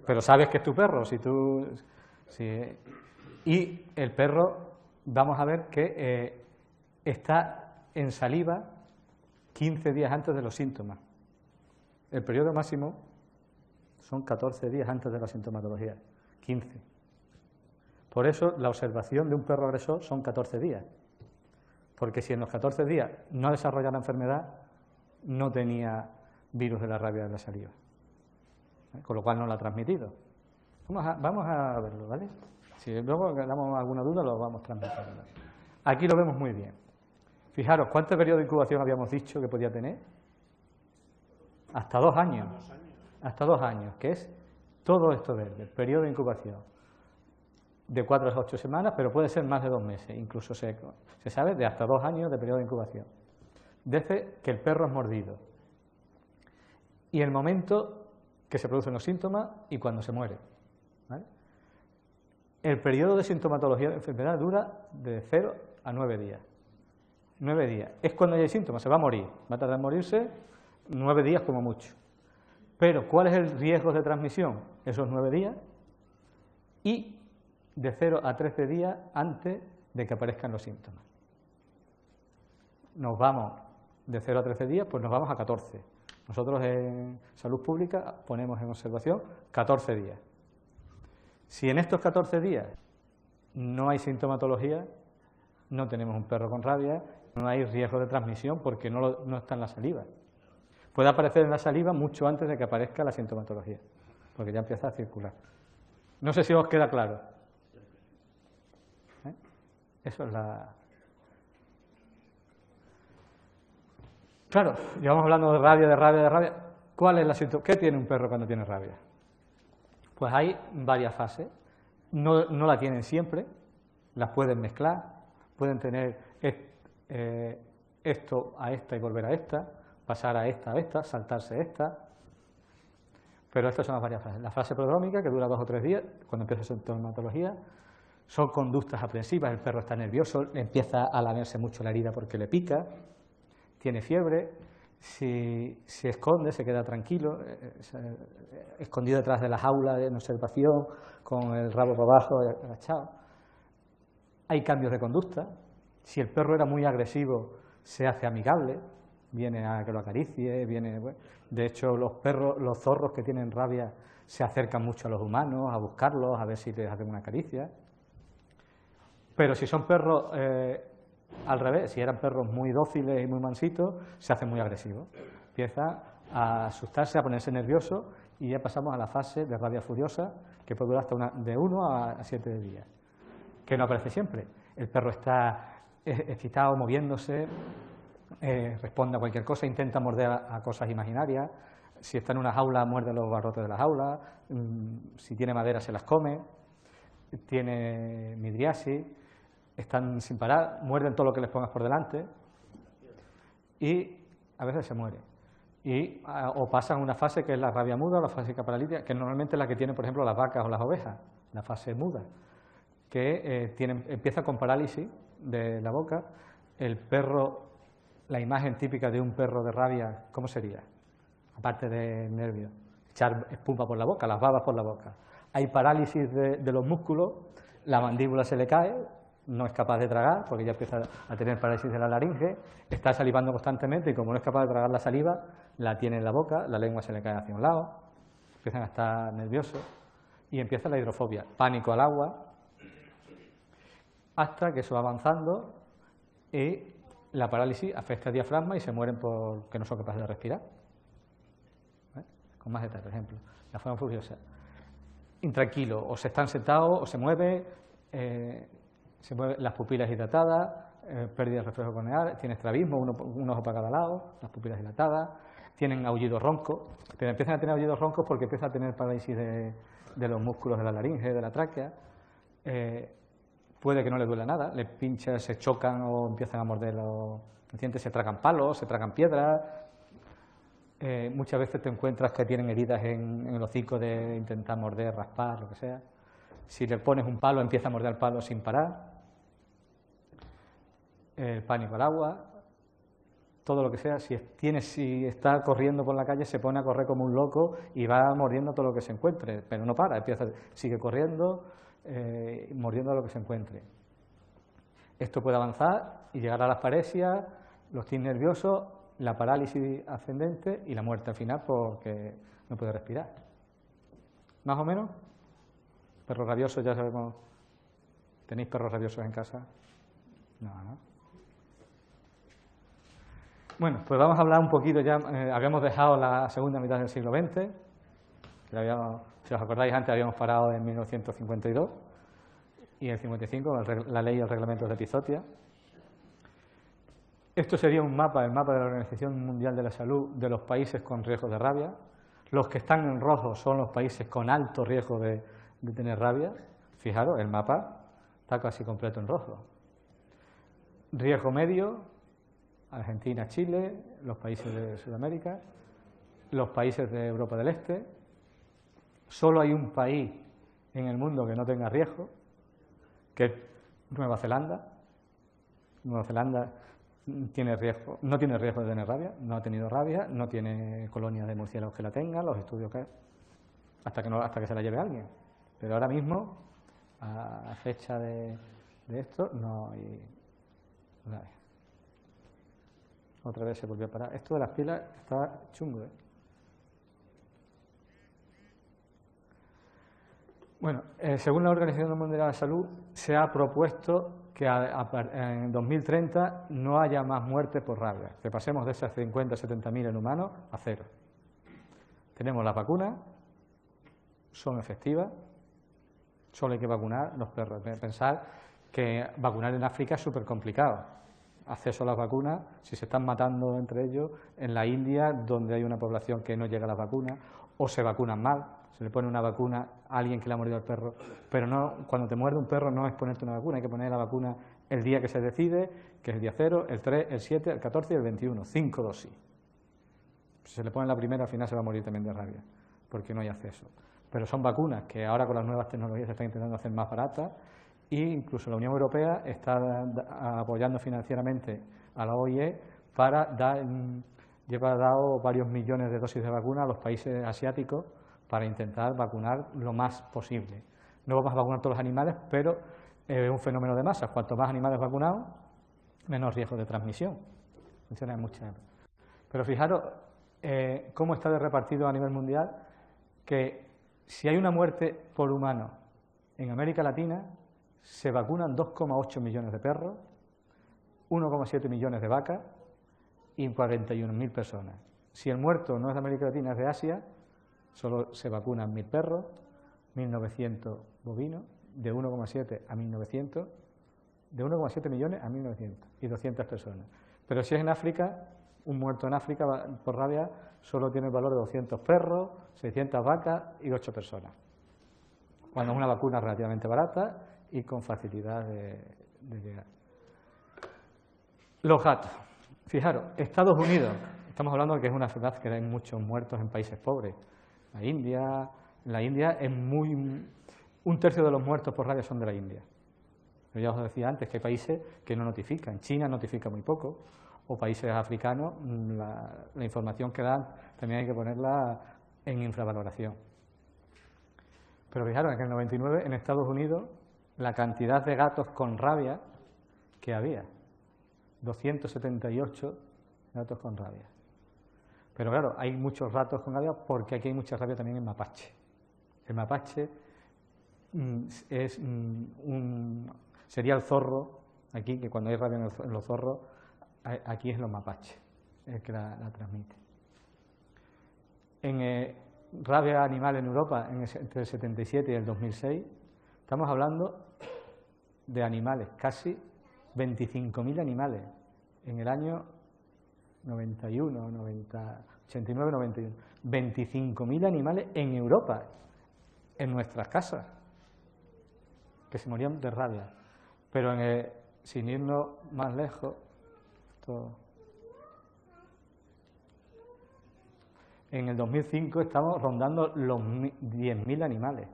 Pero sabes que es tu perro. Y el perro, vamos a ver que está en saliva 15 días antes de los síntomas. El periodo máximo son 14 días antes de la sintomatología, 15. Por eso la observación de un perro agresor son 14 días. Porque si en los 14 días no desarrolla la enfermedad, no tenía virus de la rabia de la saliva, con lo cual no lo ha transmitido. Vamos a verlo, ¿vale? Si luego damos alguna duda, lo vamos transmitiendo. Aquí lo vemos muy bien. Fijaros, ¿cuánto periodo de incubación habíamos dicho que podía tener? Hasta 2 años. Hasta 2 años, que es todo esto verde, periodo de incubación. De 4 a 8 semanas, pero puede ser más de 2 meses, incluso se sabe de hasta 2 años de periodo de incubación. Desde que el perro es mordido. Y el momento que se producen los síntomas y cuando se muere. ¿Vale? El periodo de sintomatología de la enfermedad dura de 0 a 9 días. 9 días. Es cuando hay síntomas, se va a morir. Va a tardar en morirse 9 días como mucho. Pero, ¿cuál es el riesgo de transmisión? Esos 9 días y de 0 a 13 días antes de que aparezcan los síntomas. Nos vamos de 0 a 13 días, pues nos vamos a 14. Nosotros en Salud Pública ponemos en observación 14 días. Si en estos 14 días no hay sintomatología, no tenemos un perro con rabia, no hay riesgo de transmisión porque no está en la saliva. Puede aparecer en la saliva mucho antes de que aparezca la sintomatología, porque ya empieza a circular. No sé si os queda claro. Eso es la... Claro, llevamos hablando de rabia. ¿Cuál es la situación? ¿Qué tiene un perro cuando tiene rabia? Pues hay varias fases. No la tienen siempre, las pueden mezclar, pueden tener esto a esta y volver a esta, pasar a esta, saltarse esta. Pero estas son las varias fases. La fase prodrómica, que dura 2 o 3 días, cuando empieza su sintomatología, son conductas aprensivas, el perro está nervioso, le empieza a lamerse mucho la herida porque le pica, tiene fiebre, si se esconde, se queda tranquilo, escondido detrás de la jaula en observación, con el rabo para abajo, agachado. Hay cambios de conducta, si el perro era muy agresivo, se hace amigable, viene a que lo acaricie, bueno. De hecho, los zorros que tienen rabia se acercan mucho a los humanos, a buscarlos, a ver si les hacen una caricia. Pero si son perros al revés, si eran perros muy dóciles y muy mansitos, se hacen muy agresivos. Empieza a asustarse, a ponerse nervioso y ya pasamos a la fase de rabia furiosa, que puede durar hasta de 1 a 7 días, que no aparece siempre. El perro está excitado, moviéndose, responde a cualquier cosa, intenta morder a cosas imaginarias. Si está en una jaula, muerde los barrotes de la jaula. Si tiene madera, se las come. Tiene midriasis. Están sin parar, muerden todo lo que les pongas por delante y a veces se muere. O pasan una fase que es la rabia muda o la fase paralítica, que normalmente es la que tienen, por ejemplo, las vacas o las ovejas, la fase muda, que empieza con parálisis de la boca. El perro, la imagen típica de un perro de rabia, ¿cómo sería? Aparte de nervios, echar espuma por la boca, las babas por la boca. Hay parálisis de los músculos, la mandíbula se le cae, no es capaz de tragar, porque ya empieza a tener parálisis de la laringe, está salivando constantemente y como no es capaz de tragar la saliva, la tiene en la boca, la lengua se le cae hacia un lado, empiezan a estar nerviosos y empieza la hidrofobia, pánico al agua, hasta que eso va avanzando y la parálisis afecta al diafragma y se mueren porque no son capaces de respirar. Con más detalle, por ejemplo, la forma furiosa. Intranquilo, o se están sentados o se mueven las pupilas dilatadas, pérdida de reflejo corneal, tiene estrabismo, un ojo para cada lado, las pupilas dilatadas, tienen aullidos roncos, pero empiezan a tener aullidos roncos porque empiezan a tener parálisis de los músculos de la laringe, de la tráquea. Puede que no le duela nada, le pinchan, se chocan o empiezan a morder los dientes, se tragan palos, se tragan piedras. Muchas veces te encuentras que tienen heridas en el hocico de intentar morder, raspar, lo que sea. Si le pones un palo, empieza a morder el palo sin parar. El pánico al agua, todo lo que sea. Si está corriendo por la calle, se pone a correr como un loco y va mordiendo todo lo que se encuentre, pero no para, sigue corriendo, mordiendo lo que se encuentre. Esto puede avanzar y llegar a la asparexia, los tics nerviosos, la parálisis ascendente y la muerte al final porque no puede respirar. ¿Más o menos? Perros rabiosos, ya sabemos. ¿Tenéis perros rabiosos en casa? No, ¿no? Bueno, pues vamos a hablar un poquito ya. Habíamos dejado la segunda mitad del siglo XX. Si os acordáis, antes habíamos parado en 1952 y en el 55, la ley y el reglamento de Epizotia. Esto sería un mapa, el mapa de la Organización Mundial de la Salud de los países con riesgo de rabia. Los que están en rojo son los países con alto riesgo de tener rabia. Fijaros, el mapa está casi completo en rojo. Riesgo medio, Argentina, Chile, los países de Sudamérica, los países de Europa del Este. Solo hay un país en el mundo que no tenga riesgo, que es Nueva Zelanda. Nueva Zelanda no tiene riesgo de tener rabia, no ha tenido rabia, no tiene colonias de murciélagos que la tengan, los estudios que hasta que se la lleve alguien. Pero ahora mismo, a fecha de esto, no hay rabia. Otra vez se volvió a parar. Esto de las pilas está chungo, ¿eh? Bueno, según la Organización Mundial de la Salud, se ha propuesto que en 2030 no haya más muertes por rabia, que pasemos de esas 50 o 70.000 en humanos a cero. Tenemos las vacunas, son efectivas, solo hay que vacunar los perros. Pensar que vacunar en África es súper complicado. Acceso a las vacunas, si se están matando entre ellos, en la India, donde hay una población que no llega a las vacunas, o se vacunan mal, se le pone una vacuna a alguien que le ha mordido al perro, pero no, cuando te muerde un perro no es ponerte una vacuna, hay que poner la vacuna el día que se decide, que es el día 0, el 3, el 7, el 14 y el 21, 5 dosis. Si se le pone la primera, al final se va a morir también de rabia, porque no hay acceso. Pero son vacunas que ahora con las nuevas tecnologías se están intentando hacer más baratas, e incluso la Unión Europea está apoyando financieramente a la OIE para lleva dado varios millones de dosis de vacuna a los países asiáticos para intentar vacunar lo más posible. No vamos a vacunar todos los animales, pero es un fenómeno de masas. Cuanto más animales vacunados, menos riesgo de transmisión. Funciona en muchas. Pero fijaros cómo está de repartido a nivel mundial, que si hay una muerte por humano en América Latina, se vacunan 2,8 millones de perros, 1,7 millones de vacas y 41.000 personas. Si el muerto no es de América Latina, es de Asia, solo se vacunan 1.000 perros, 1.900 bovinos, de 1,7 a 1.900, de 1,7 millones a 1.900 y 200 personas. Pero si es en África, un muerto en África por rabia solo tiene el valor de 200 perros, 600 vacas y 8 personas. Cuando es una vacuna relativamente barata y con facilidad de llegar. Los gatos. Fijaros, Estados Unidos, estamos hablando de que es una enfermedad que hay muchos muertos en países pobres. En la India es un tercio de los muertos por rabia son de la India. Yo ya os decía antes que hay países que no notifican. China notifica muy poco, o países africanos, la información que dan también hay que ponerla en infravaloración. Pero fijaros que en el 99 en Estados Unidos la cantidad de gatos con rabia que había, 278 gatos con rabia. Pero claro, hay muchos gatos con rabia porque aquí hay mucha rabia también en mapache. El mapache sería el zorro, aquí, que cuando hay rabia en los zorros, aquí es los mapaches, el que la transmite. En rabia animal en Europa, entre el 77 y el 2006, estamos hablando de animales, casi 25.000 animales, en el año 91, 89, 91. 25.000 animales en Europa, en nuestras casas, que se morían de rabia. Pero sin irnos más lejos, en el 2005 estamos rondando los 10.000 animales.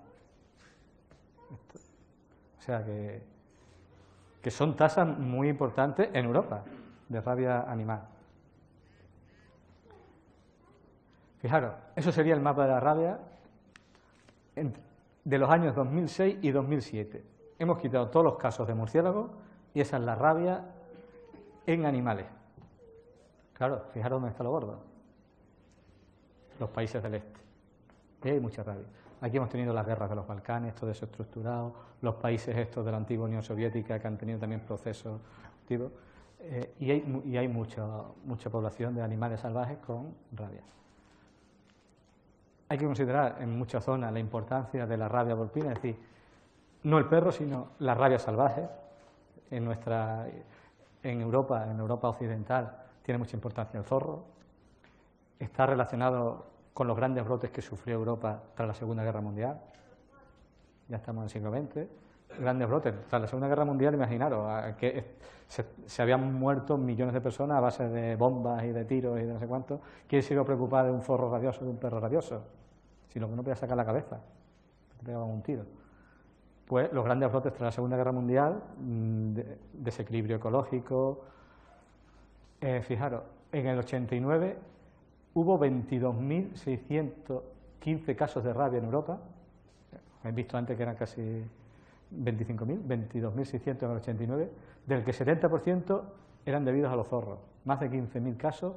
O sea que son tasas muy importantes en Europa de rabia animal. Fijaros, eso sería el mapa de la rabia de los años 2006 y 2007. Hemos quitado todos los casos de murciélagos y esa es la rabia en animales. Claro, fijaros dónde está lo gordo. Los países del este. Y hay mucha rabia. Aquí hemos tenido las guerras de los Balcanes, todo eso estructurado, los países estos de la antigua Unión Soviética que han tenido también procesos activos, y hay mucha población de animales salvajes con rabia. Hay que considerar en muchas zonas la importancia de la rabia porcina, es decir, no el perro, sino la rabia salvaje. En Europa occidental, tiene mucha importancia el zorro. Está relacionado con los grandes brotes que sufrió Europa tras la Segunda Guerra Mundial. Ya estamos en el siglo XX. Grandes brotes. Tras la Segunda Guerra Mundial, imaginaros, que se habían muerto millones de personas a base de bombas y de tiros y de no sé cuánto. ¿Quién se iba a preocupar de un zorro rabioso, de un perro rabioso? Si lo que no podía sacar la cabeza, te pegaban un tiro. Pues los grandes brotes tras la Segunda Guerra Mundial, desequilibrio ecológico. Fijaros, en el 89 hubo 22.615 casos de rabia en Europa. Habéis visto antes que eran casi 25.000, 22.600 en el 89, del que 70% eran debidos a los zorros. Más de 15.000 casos,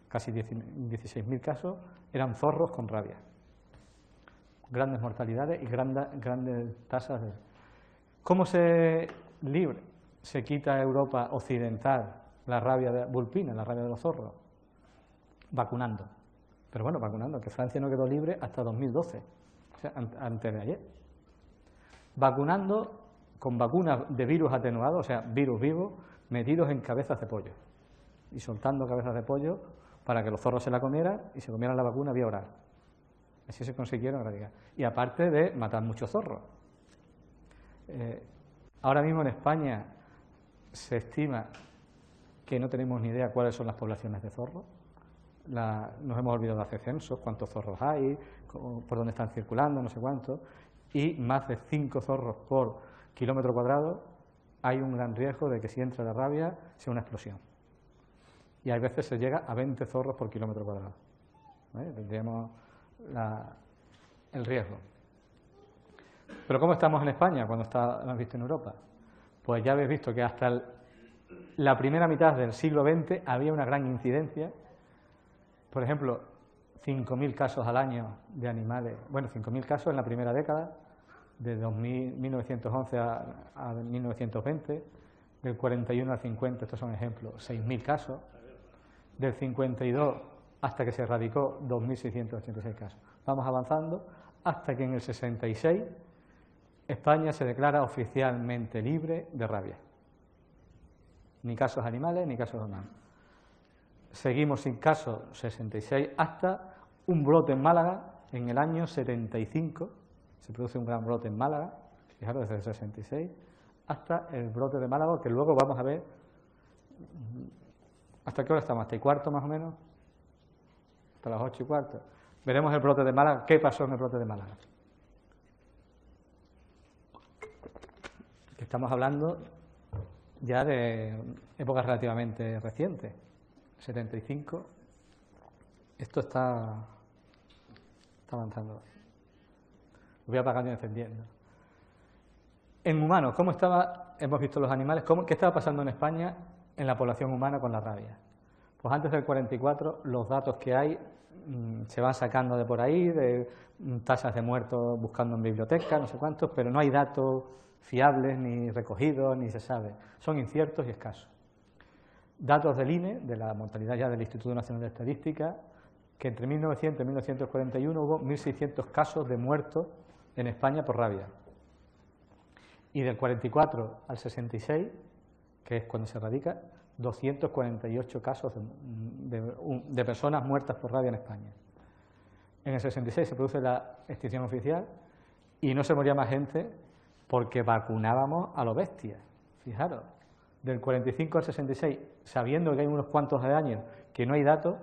casi 16.000 casos, eran zorros con rabia. Grandes mortalidades y grandes tasas de... ¿Cómo se quita a Europa occidental la rabia vulpina, la rabia de los zorros? Vacunando. Pero bueno, vacunando, que Francia no quedó libre hasta 2012, o sea, antes de ayer. Vacunando con vacunas de virus atenuados, o sea, virus vivos, metidos en cabezas de pollo. Y soltando cabezas de pollo para que los zorros se la comieran y se comieran la vacuna vía oral. Así se consiguieron erradicar. Y aparte de matar muchos zorros. Ahora mismo en España se estima que no tenemos ni idea cuáles son las poblaciones de zorros. Nos hemos olvidado de hacer censos, cuántos zorros hay, por dónde están circulando, no sé cuántos. Y más de 5 zorros por kilómetro cuadrado, hay un gran riesgo de que si entra la rabia sea una explosión. Y hay veces se llega a 20 zorros por kilómetro cuadrado. Tendríamos el riesgo. Pero ¿cómo estamos en España cuando lo has visto en Europa? Pues ya habéis visto que hasta la primera mitad del siglo XX había una gran incidencia Por ejemplo, 5.000 casos al año de animales, bueno, 5.000 casos en la primera década, de 1911 a 1920, del 41 al 50, estos son ejemplos, 6.000 casos, del 52 hasta que se erradicó, 2.686 casos. Vamos avanzando hasta que en el 66 España se declara oficialmente libre de rabia. Ni casos animales ni casos humanos. Seguimos sin casos 66 hasta un brote en Málaga en el año 75. Se produce un gran brote en Málaga, fijaros, desde el 66 hasta el brote de Málaga, que luego vamos a ver. ¿Hasta qué hora estamos? ¿Hasta y cuarto más o menos? Hasta las 8:15. Veremos el brote de Málaga. ¿Qué pasó en el brote de Málaga? Estamos hablando ya de épocas relativamente recientes, 75. Esto está avanzando. Lo voy apagando y encendiendo. En humanos, ¿cómo estaba? Hemos visto los animales. ¿Qué estaba pasando en España en la población humana con la rabia? Pues antes del 44, los datos que hay se van sacando de por ahí, de tasas de muertos buscando en bibliotecas, no sé cuántos, pero no hay datos fiables, ni recogidos, ni se sabe. Son inciertos y escasos. Datos del INE, de la mortalidad ya del Instituto Nacional de Estadística, que entre 1900 y 1941 hubo 1.600 casos de muertos en España por rabia. Y del 44 al 66, que es cuando se erradica, 248 casos de personas muertas por rabia en España. En el 66 se produce la extinción oficial y no se moría más gente porque vacunábamos a lo bestia. Fijaros, del 45 al 66, sabiendo que hay unos cuantos de años que no hay datos,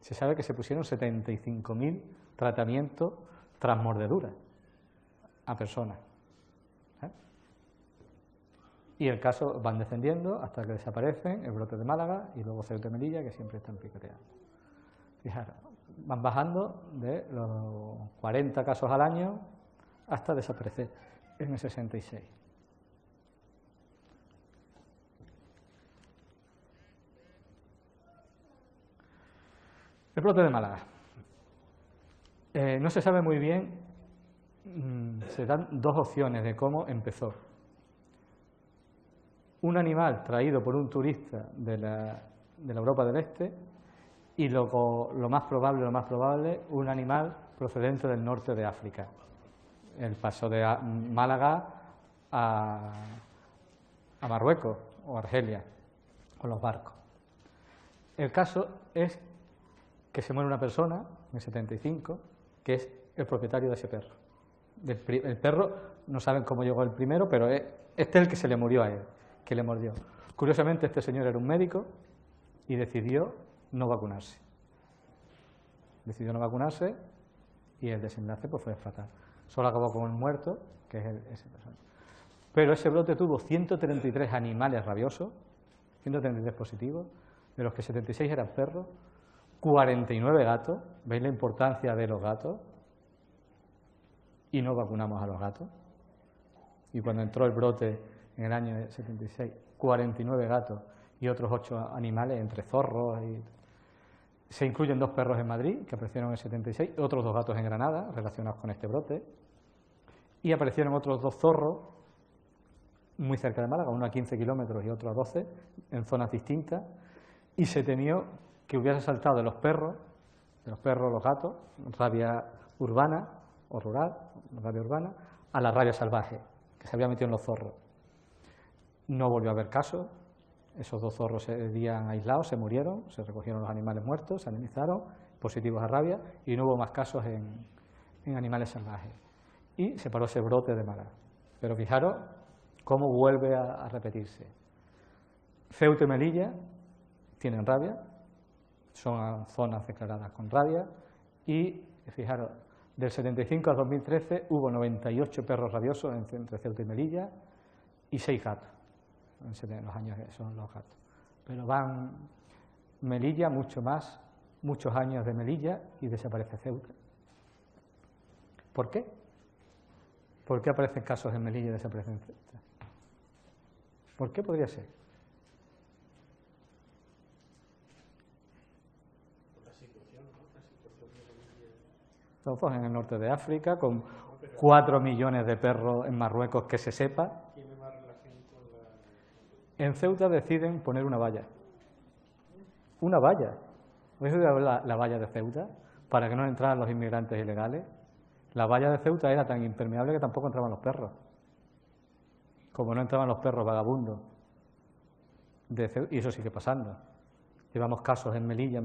se sabe que se pusieron 75.000 tratamientos tras mordeduras a personas. Y el caso van descendiendo hasta que desaparecen, el brote de Málaga y luego Ceuta y Melilla, que siempre están picoteando. Fijaros, van bajando de los 40 casos al año hasta desaparecer en el 66. El brote de Málaga. No se sabe muy bien, se dan dos opciones de cómo empezó. Un animal traído por un turista de la Europa del Este y lo más probable, un animal procedente del norte de África. El paso de Málaga a Marruecos o Argelia con los barcos. El caso es que se muere una persona en el 75 que es el propietario de ese perro. El perro, no saben cómo llegó el primero, pero este es el que se le murió a él, que le mordió. Curiosamente, este señor era un médico y decidió no vacunarse. Decidió no vacunarse y el desenlace pues, fue fatal. Solo acabó con un muerto, que es ese persona. Pero ese brote tuvo 133 animales rabiosos, 133 positivos, de los que 76 eran perros, 49 gatos, ¿veis la importancia de los gatos? Y no vacunamos a los gatos. Y cuando entró el brote en el año 76, 49 gatos y otros 8 animales, entre zorros y... Se incluyen 2 perros en Madrid, que aparecieron en el 76, otros 2 gatos en Granada, relacionados con este brote, y aparecieron otros 2 zorros muy cerca de Málaga, uno a 15 kilómetros y otro a 12, en zonas distintas, y se temió que hubiese saltado de los perros, los gatos, rabia urbana o rural, rabia urbana, a la rabia salvaje, que se había metido en los zorros. No volvió a haber casos, esos 2 zorros se habían aislados, se murieron, se recogieron los animales muertos, se analizaron, positivos a rabia, y no hubo más casos en animales salvajes. Y se paró ese brote de Málaga. Pero fijaros cómo vuelve a repetirse. Ceuta y Melilla tienen rabia, son zonas declaradas con rabia, y fijaros, del 75 al 2013 hubo 98 perros rabiosos entre Ceuta y Melilla y 6 gatos. En los años que son los gatos. Pero van Melilla muchos años de Melilla y desaparece Ceuta. ¿Por qué? ¿Por qué aparecen casos en Melilla y desaparecen Ceuta? ¿Por qué podría ser? Por la situación zoofos en el norte de África, con 4 millones de perros en Marruecos que se sepa. ¿Tiene más relación con la...? En Ceuta deciden poner una valla. Una valla. ¿Habéis oído la valla de Ceuta? Para que no entraran los inmigrantes ilegales. La valla de Ceuta era tan impermeable que tampoco entraban los perros. Como no entraban los perros vagabundos de Ceuta, y eso sigue pasando. Llevamos casos en Melilla,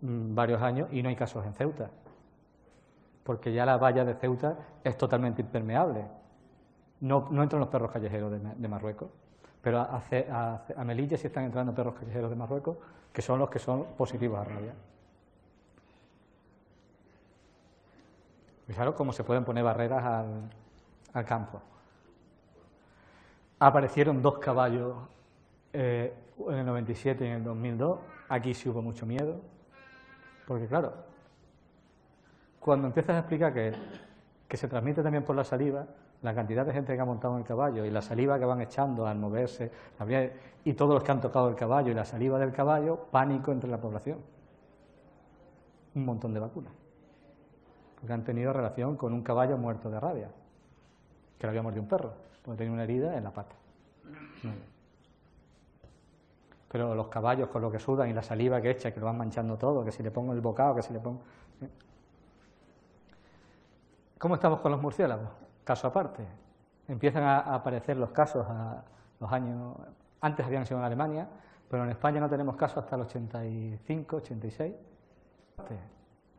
varios años, y no hay casos en Ceuta. Porque ya la valla de Ceuta es totalmente impermeable. No entran los perros callejeros de Marruecos, pero a Melilla sí están entrando perros callejeros de Marruecos, que son los que son positivos a rabia. Fijaros cómo se pueden poner barreras al campo. Aparecieron 2 caballos en el 97 y en el 2002. Aquí sí hubo mucho miedo, porque claro, cuando empiezas a explicar que se transmite también por la saliva, la cantidad de gente que ha montado en el caballo y la saliva que van echando al moverse, y todos los que han tocado el caballo y la saliva del caballo, pánico entre la población. Un montón de vacunas, porque han tenido relación con un caballo muerto de rabia, que le había mordido un perro, porque tenía una herida en la pata. Pero los caballos con lo que sudan y la saliva que echa, que lo van manchando todo, que si le pongo el bocado, que si le pongo... ¿Cómo estamos con los murciélagos? Caso aparte. Empiezan a aparecer los casos a los años... Antes habían sido en Alemania, pero en España no tenemos casos hasta el 85, 86.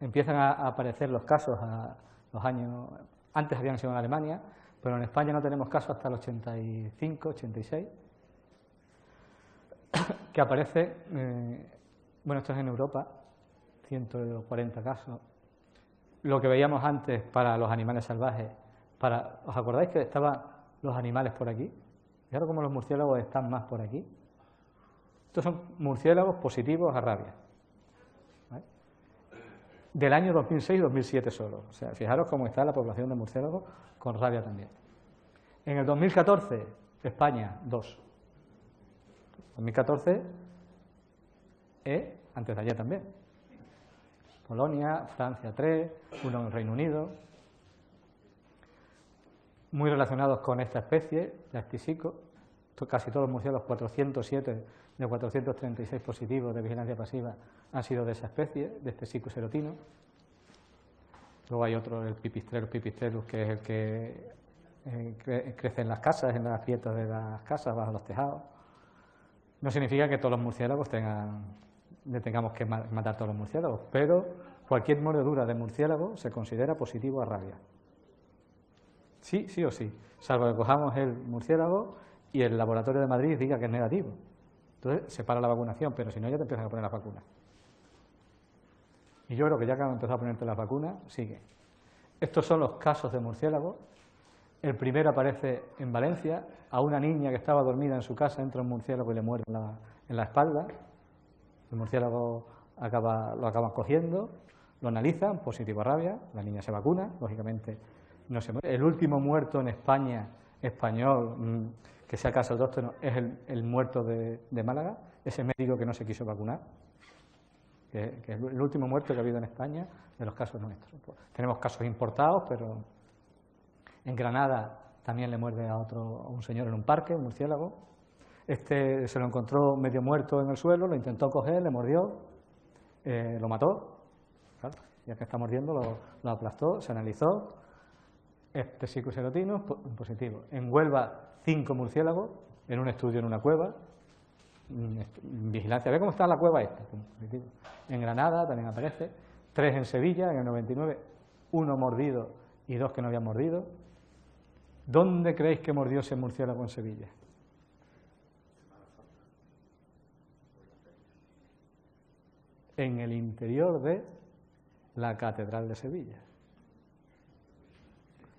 Empiezan a aparecer los casos a los años... Antes habían sido en Alemania, pero en España no tenemos casos hasta el 85, 86. Que aparece, bueno, esto es en Europa, 140 casos. Lo que veíamos antes para los animales salvajes, ¿os acordáis que estaban los animales por aquí? Fijaros cómo los murciélagos están más por aquí. Estos son murciélagos positivos a rabia, ¿vale? Del año 2006-2007 solo. O sea, fijaros cómo está la población de murciélagos con rabia también. En el 2014, España, 2. 2014 antes de ayer también. Polonia, Francia 3, 1 en el Reino Unido. Muy relacionados con esta especie, la Astisico. Casi todos los murciélagos, 407 de 436 positivos de vigilancia pasiva han sido de esa especie, de este Siccus serotino. Luego hay otro, el Pipistrellus, que es el que crece en las casas, en las grietas de las casas, bajo los tejados. No significa que todos los murciélagos tengamos que matar todos los murciélagos, pero cualquier mordedura de murciélago se considera positivo a rabia. Sí o sí, salvo que cojamos el murciélago y el laboratorio de Madrid diga que es negativo. Entonces se para la vacunación, pero si no ya te empiezan a poner las vacunas. Y yo creo que ya que han empezado a ponerte las vacunas, sigue. Estos son los casos de murciélagos. El primero aparece en Valencia, a una niña que estaba dormida en su casa, entra un murciélago y le muerde en la espalda. El murciélago lo acaban cogiendo, lo analizan, positivo a rabia, la niña se vacuna, lógicamente no se muere. El último muerto en España, español, que sea caso autóctono, es el muerto de Málaga, ese médico que no se quiso vacunar, que es el último muerto que ha habido en España de los casos nuestros. Pues, tenemos casos importados, pero en Granada también le muerde a un señor en un parque, un murciélago. Este se lo encontró medio muerto en el suelo, lo intentó coger, le mordió, lo mató. Claro, ya que está mordiendo, lo aplastó, se analizó. Este Siccus serotino, positivo. En Huelva, 5 murciélagos, en un estudio en una cueva. Vigilancia, ve cómo está la cueva esta. Positivo. En Granada también aparece. 3 en Sevilla, en el 99, 1 mordido y 2 que no habían mordido. ¿Dónde creéis que mordió ese murciélago en Sevilla? En el interior de la Catedral de Sevilla.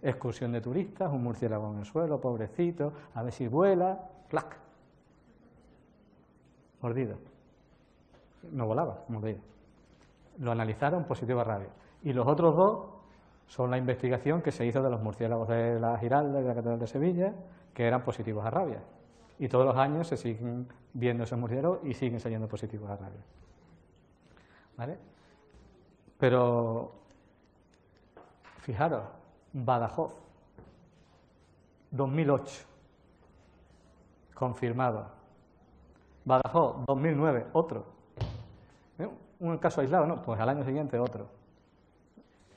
Excursión de turistas, un murciélago en el suelo, pobrecito, a ver si vuela, ¡plac! Mordido. No volaba, mordido. Lo analizaron, positivo a rabia. Y los otros 2 son la investigación que se hizo de los murciélagos de la Giralda y de la Catedral de Sevilla, que eran positivos a rabia. Y todos los años se siguen viendo esos murciélagos y siguen saliendo positivos a rabia. ¿Vale? Pero Fijaros, Badajoz, 2008, confirmado. Badajoz, 2009, otro. Un caso aislado, ¿no? Pues al año siguiente otro.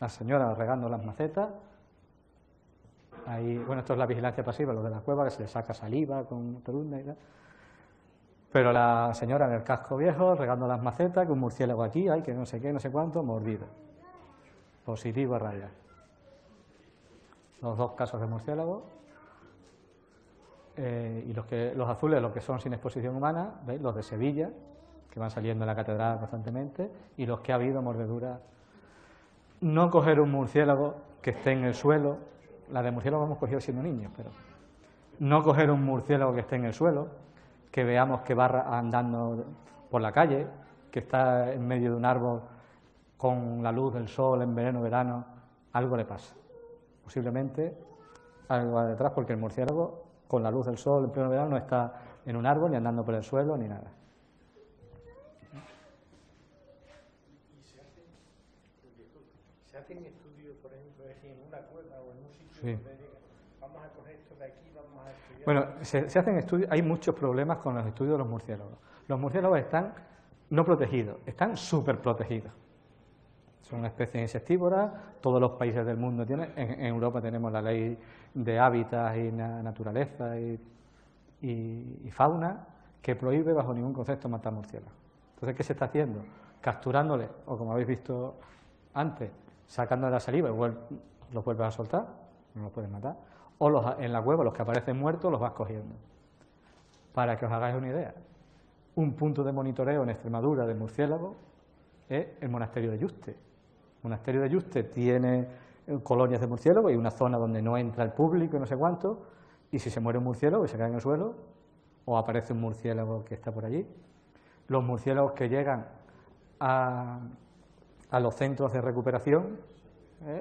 La señora regando las macetas. Ahí, bueno, esto es la vigilancia pasiva, lo de la cueva, que se le saca saliva con torunda y tal. Pero la señora en el casco viejo, regando las macetas, que un murciélago aquí, hay que no sé qué, no sé cuánto, mordido. Positivo a rabia. Los dos casos de murciélago. Y los azules, los que son sin exposición humana, ¿veis? Los de Sevilla, que van saliendo en la catedral constantemente, y los que ha habido mordeduras. No coger un murciélago que esté en el suelo, la de murciélago hemos cogido siendo niños, pero no coger un murciélago que esté en el suelo, que veamos que va andando por la calle, que está en medio de un árbol con la luz del sol en verano, algo le pasa. Posiblemente algo va detrás, porque el murciélago con la luz del sol en pleno verano no está en un árbol, ni andando por el suelo, ni nada. ¿Se hacen estudios, por ejemplo, en una cueva o en un sitio Sí. donde digan, vamos a coger esto de aquí, vamos a estudiar? Bueno, se hacen estudios, hay muchos problemas con los estudios de los murciélagos. Los murciélagos están no protegidos, están súper protegidos. Son una especie insectívora, todos los países del mundo tienen, en Europa tenemos la ley de hábitats y naturaleza y fauna, que prohíbe bajo ningún concepto matar murciélagos. Entonces, ¿qué se está haciendo? Capturándoles, o como habéis visto antes, sacando la saliva y los vuelves a soltar, no los puedes matar, o en la cueva, los que aparecen muertos, los vas cogiendo. Para que os hagáis una idea, un punto de monitoreo en Extremadura de murciélagos es el monasterio de Yuste. El monasterio de Yuste tiene colonias de murciélagos y una zona donde no entra el público y no sé cuánto, y si se muere un murciélago y se cae en el suelo, o aparece un murciélago que está por allí. Los murciélagos que llegan a los centros de recuperación,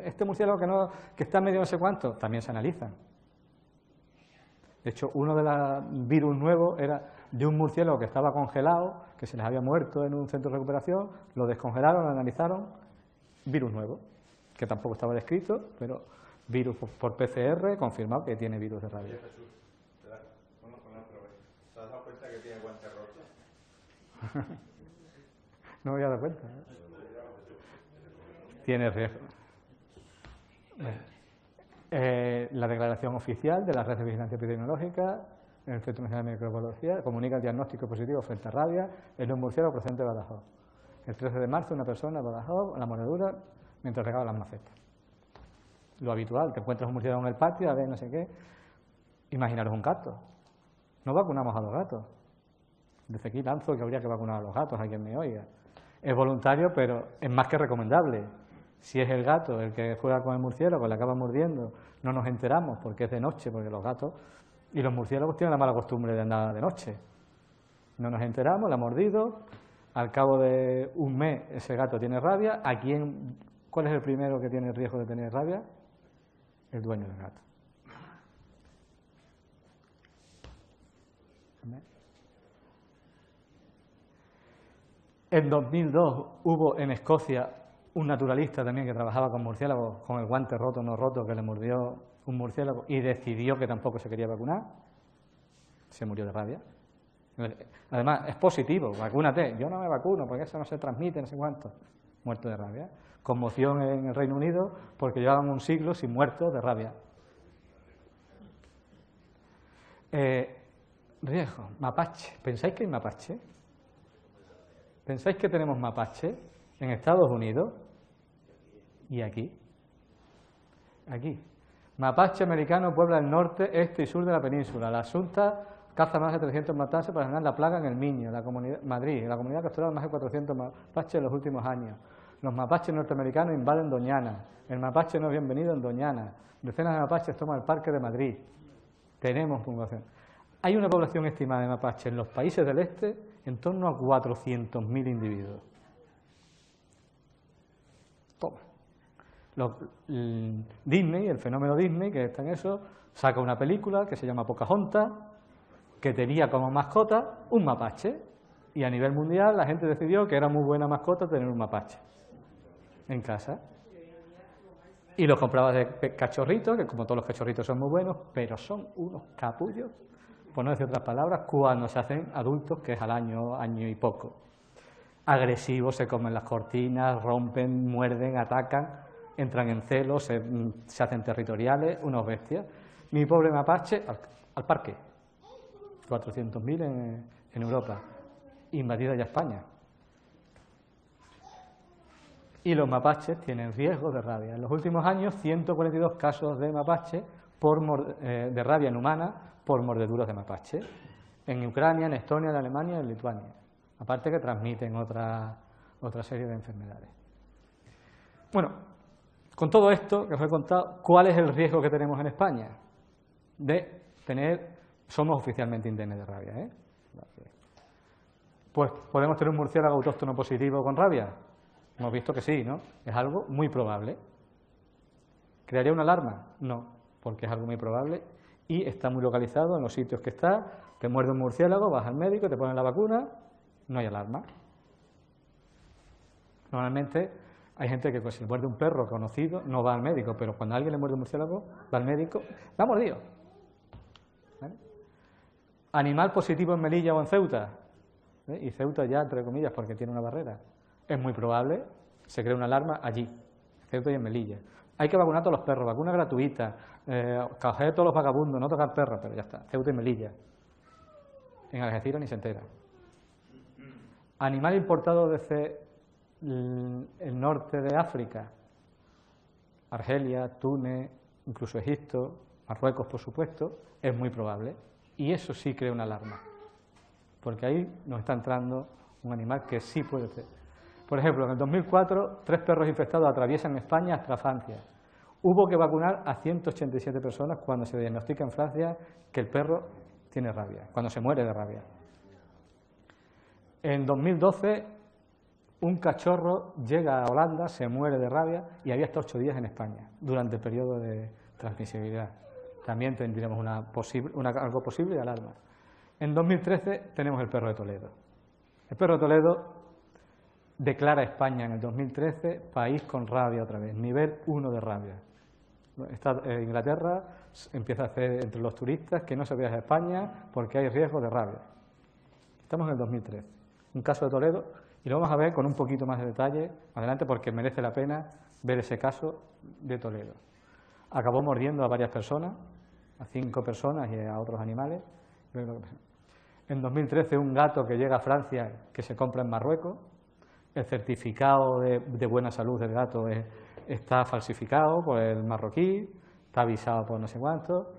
este murciélago que está medio no sé cuánto, también se analizan. De hecho, uno de los virus nuevos era de un murciélago que estaba congelado, que se les había muerto en un centro de recuperación, lo descongelaron, lo analizaron, virus nuevo, que tampoco estaba descrito, pero virus por PCR confirmado que tiene virus de rabia. ¿Te has dado cuenta que tiene guantes rotos? No me había dado cuenta. Tiene riesgo. La declaración oficial de la Red de Vigilancia Epidemiológica, el Instituto Nacional de Microbiología, comunica el diagnóstico positivo frente a rabia en un murciélago procedente de Badajoz. El 13 de marzo, una persona en Badajoz, la mordedura, mientras regaba las macetas. Lo habitual, te encuentras un murciélago en el patio, a ver, no sé qué. Imaginaros un gato. No vacunamos a los gatos. Desde aquí lanzo que habría que vacunar a los gatos, a quien me oiga. Es voluntario, pero es más que recomendable. Si es el gato el que juega con el murciélago, le acaba mordiendo, no nos enteramos porque es de noche, porque los gatos y los murciélagos tienen la mala costumbre de andar de noche. No nos enteramos, le ha mordido, al cabo de un mes ese gato tiene rabia. ¿Cuál es el primero que tiene el riesgo de tener rabia? El dueño del gato. En 2002 hubo en Escocia un naturalista también que trabajaba con murciélagos, con el guante roto o no roto, que le mordió un murciélago y decidió que tampoco se quería vacunar. Se murió de rabia. Además, es positivo, vacúnate. Yo no me vacuno porque eso no se transmite, no sé cuánto. Muerto de rabia. Conmoción en el Reino Unido porque llevaban un siglo sin muertos de rabia. Riesgo, mapache. ¿Pensáis que hay mapache? ¿Pensáis que tenemos mapache en Estados Unidos y aquí? Aquí. Mapache americano puebla el norte, este y sur de la península. La Asunta caza más de 300 mapaches para frenar la plaga en el Miño. Madrid, la comunidad capturado más de 400 mapaches en los últimos años. Los mapaches norteamericanos invaden Doñana. El mapache no es bienvenido en Doñana. Decenas de mapaches toman el Parque de Madrid. Tenemos población. Hay una población estimada de mapaches en los países del este en torno a 400.000 individuos. Toma. Disney, el fenómeno Disney, que está en eso, saca una película que se llama Pocahontas, que tenía como mascota un mapache. Y a nivel mundial la gente decidió que era muy buena mascota tener un mapache en casa. Y los comprabas de cachorritos, que como todos los cachorritos son muy buenos, pero son unos capullos, por no decir otras palabras, cuando se hacen adultos, que es al año, año y poco. Agresivos, se comen las cortinas, rompen, muerden, atacan, entran en celos, se hacen territoriales, unos bestias. Mi pobre mapache, al parque, 400.000 en Europa, invadida ya España. Y los mapaches tienen riesgo de rabia. En los últimos años, 142 casos de mapache de rabia en humana por mordeduras de mapache. En Ucrania, en Estonia, en Alemania y en Lituania. Aparte que transmiten otra serie de enfermedades. Bueno, con todo esto que os he contado, ¿cuál es el riesgo que tenemos en España? Somos oficialmente indemnes de rabia, ¿eh? Pues podemos tener un murciélago autóctono positivo con rabia. Hemos visto que sí, ¿no? Es algo muy probable. ¿Crearía una alarma? No, porque es algo muy probable y está muy localizado en los sitios que está. Te muerde un murciélago, vas al médico, te ponen la vacuna, no hay alarma. Normalmente hay gente que si le muerde un perro conocido no va al médico, pero cuando a alguien le muerde un murciélago va al médico, me ha mordido. ¿Vale? Animal positivo en Melilla o en Ceuta, y Ceuta ya entre comillas porque tiene una barrera. Es muy probable, se crea una alarma allí, Ceuta y en Melilla. Hay que vacunar a todos los perros, vacuna gratuita, coger a todos los vagabundos, no tocar perros, pero ya está, Ceuta y Melilla. En Algeciras ni se entera. Animal importado desde el norte de África, Argelia, Túnez, incluso Egipto, Marruecos, por supuesto, es muy probable. Y eso sí crea una alarma, porque ahí nos está entrando un animal que sí puede ser. Por ejemplo, en el 2004, 3 perros infectados atraviesan España hasta Francia. Hubo que vacunar a 187 personas cuando se diagnostica en Francia que el perro tiene rabia, cuando se muere de rabia. En 2012, un cachorro llega a Holanda, se muere de rabia y había hasta 8 días en España, durante el periodo de transmisibilidad. También tendríamos algo posible de alarma. En 2013 tenemos el perro de Toledo. El perro de Toledo declara España en el 2013 país con rabia otra vez, nivel 1 de rabia. Inglaterra empieza a hacer entre los turistas que no se viaje a España porque hay riesgo de rabia. Estamos en el 2013. Un caso de Toledo, y lo vamos a ver con un poquito más de detalle adelante porque merece la pena ver ese caso de Toledo. Acabó mordiendo a varias personas, a 5 personas y a otros animales. En 2013 un gato que llega a Francia que se compra en Marruecos. El certificado de buena salud del gato está falsificado por el marroquí, está avisado por no sé cuánto